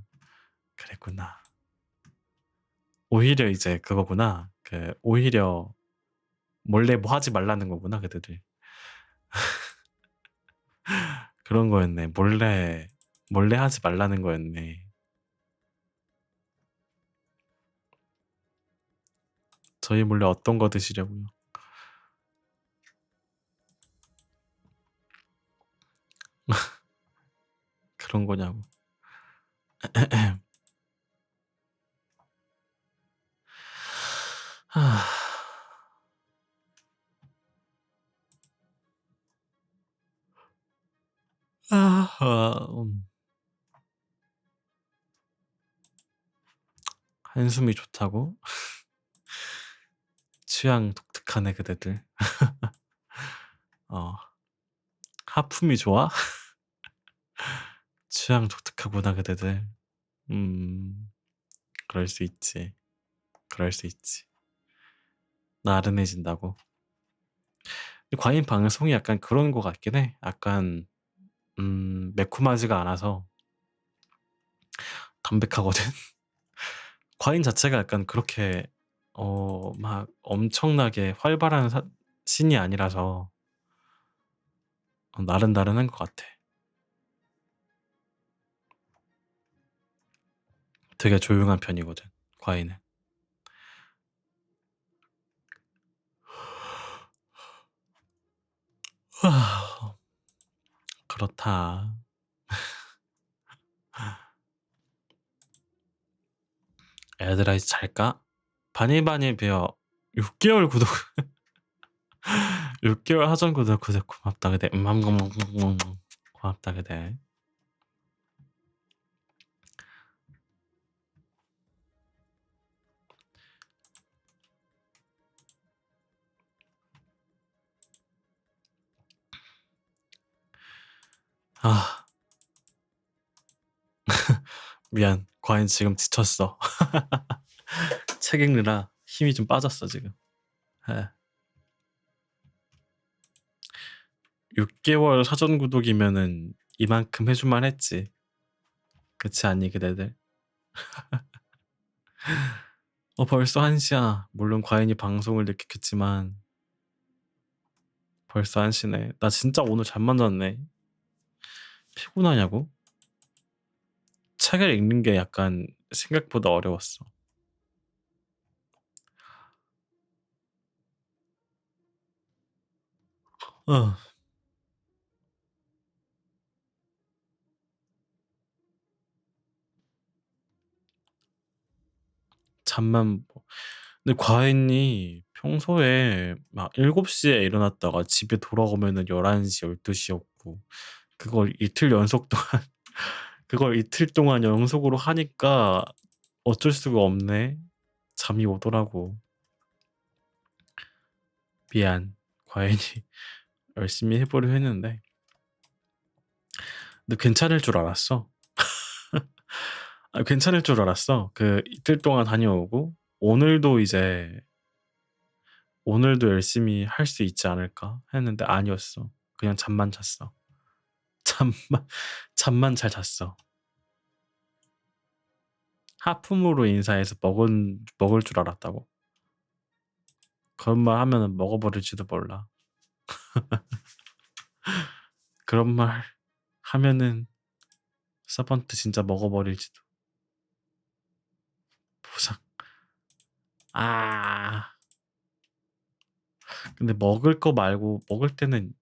오히려 이제 그거구나. 오히려 몰래 뭐 하지 말라는 거구나, 그들이. 그런 거였네. 몰래 하지 말라는 거였네. 저희 몰래 어떤 거 드시려고요? 그런 거냐고. 한숨이 좋다고? 취향 독특하네, 그대들. 하품이 좋아? 취향 독특하구나, 그대들. 그럴 수 있지. 나른해진다고. 과인 방송이 약간 그런 거 같긴 해. 약간 매콤하지가 않아서 담백하거든. 과인 자체가 약간 그렇게 막 엄청나게 활발한 신이 아니라서 나른나른한 것 같아. 되게 조용한 편이거든, 과인은. 그렇다. 얘들아 이제 잘까? 바니바니 베어 6개월 구독 6개월 하전 구독 고맙다 그대 고맙다 그대. 아 미안 과연 지금 지쳤어. 책 읽느라 힘이 좀 빠졌어 지금. 6개월 사전 구독이면은 이만큼 해줄만 했지. 그치 않니 그대들? 벌써 1시야. 물론 과연이 방송을 늦게 켰지만 벌써 1시네. 나 진짜 오늘 잠만 잤네. 피곤하냐고? 책을 읽는 게 약간 생각보다 어려웠어. 어. 잠만 근데 과인이 평소에 막 7시에 일어났다가 집에 돌아오면은 11시, 12시였고 그걸 이틀 연속 동안 그걸 이틀 동안 연속으로 하니까 어쩔 수가 없네. 잠이 오더라고. 미안. 과인이 열심히 해보려 했는데 근데 괜찮을 줄 알았어. 괜찮을 줄 알았어. 그 이틀 동안 다녀오고 오늘도 열심히 할 수 있지 않을까 했는데 아니었어. 그냥 잠만 잤어. 잠만 잘 잤어. 하품으로 인사해서 먹을 줄 알았다고. 그런 말 하면은 먹어버릴지도 몰라. 그런 말 하면은 서번트 진짜 먹어버릴지도. 보상. 근데 먹을 거 말고 먹을 때는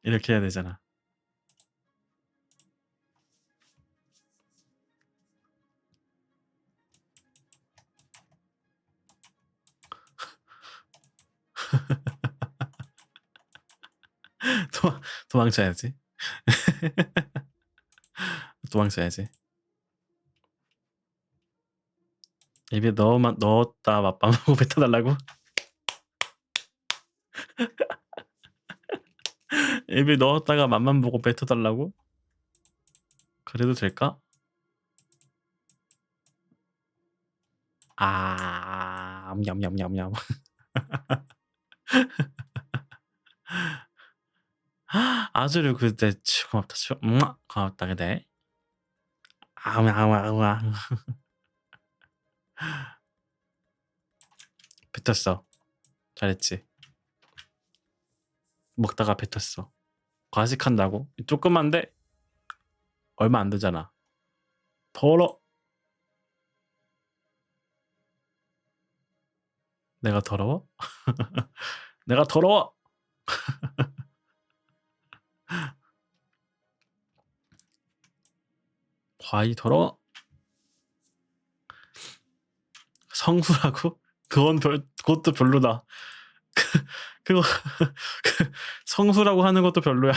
이렇게 해야 되잖아. 도망쳐야지. 도망쳐야지. 입에 넣었다 맛밥 먹고 뱉어달라고? 입에 넣었다가 맛만 보고 뱉어달라고? 그래도 될까? 냠냠냠냠. 아주르 그때 고맙다. 고맙다 그대. 뱉었어. 잘했지. 먹다가 뱉었어. 과식한다고? 조그만데 얼마 안 되잖아. 더러. 내가 더러워? 내가 더러워. 과이 더러워. 성수라고? 그것도 별로다. 그거 성수라고 하는 것도 별로야.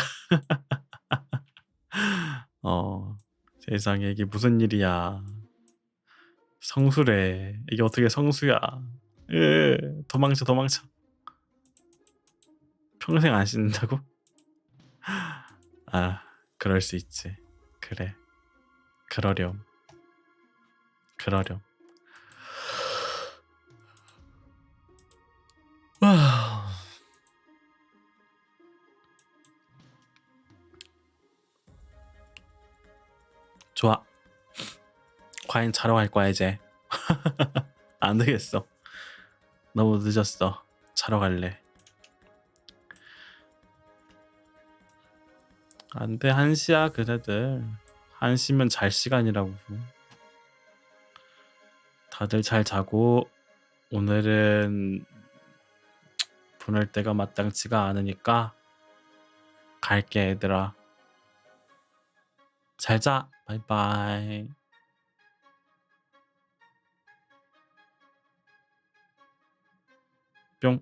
세상에 이게 무슨 일이야. 성수래. 이게 어떻게 성수야. 도망쳐. 평생 안 씻는다고? 그럴 수 있지. 그래. 그러렴. 좋아. 과연 자러 갈 거야 이제. 안 되겠어. 너무 늦었어. 자러 갈래. 안 돼. 1시야 그대들. 1시면 잘 시간이라고. 다들 잘 자고 오늘은 보낼 때가 마땅치가 않으니까 갈게, 얘들아. 잘 자. 바이바이. 뿅.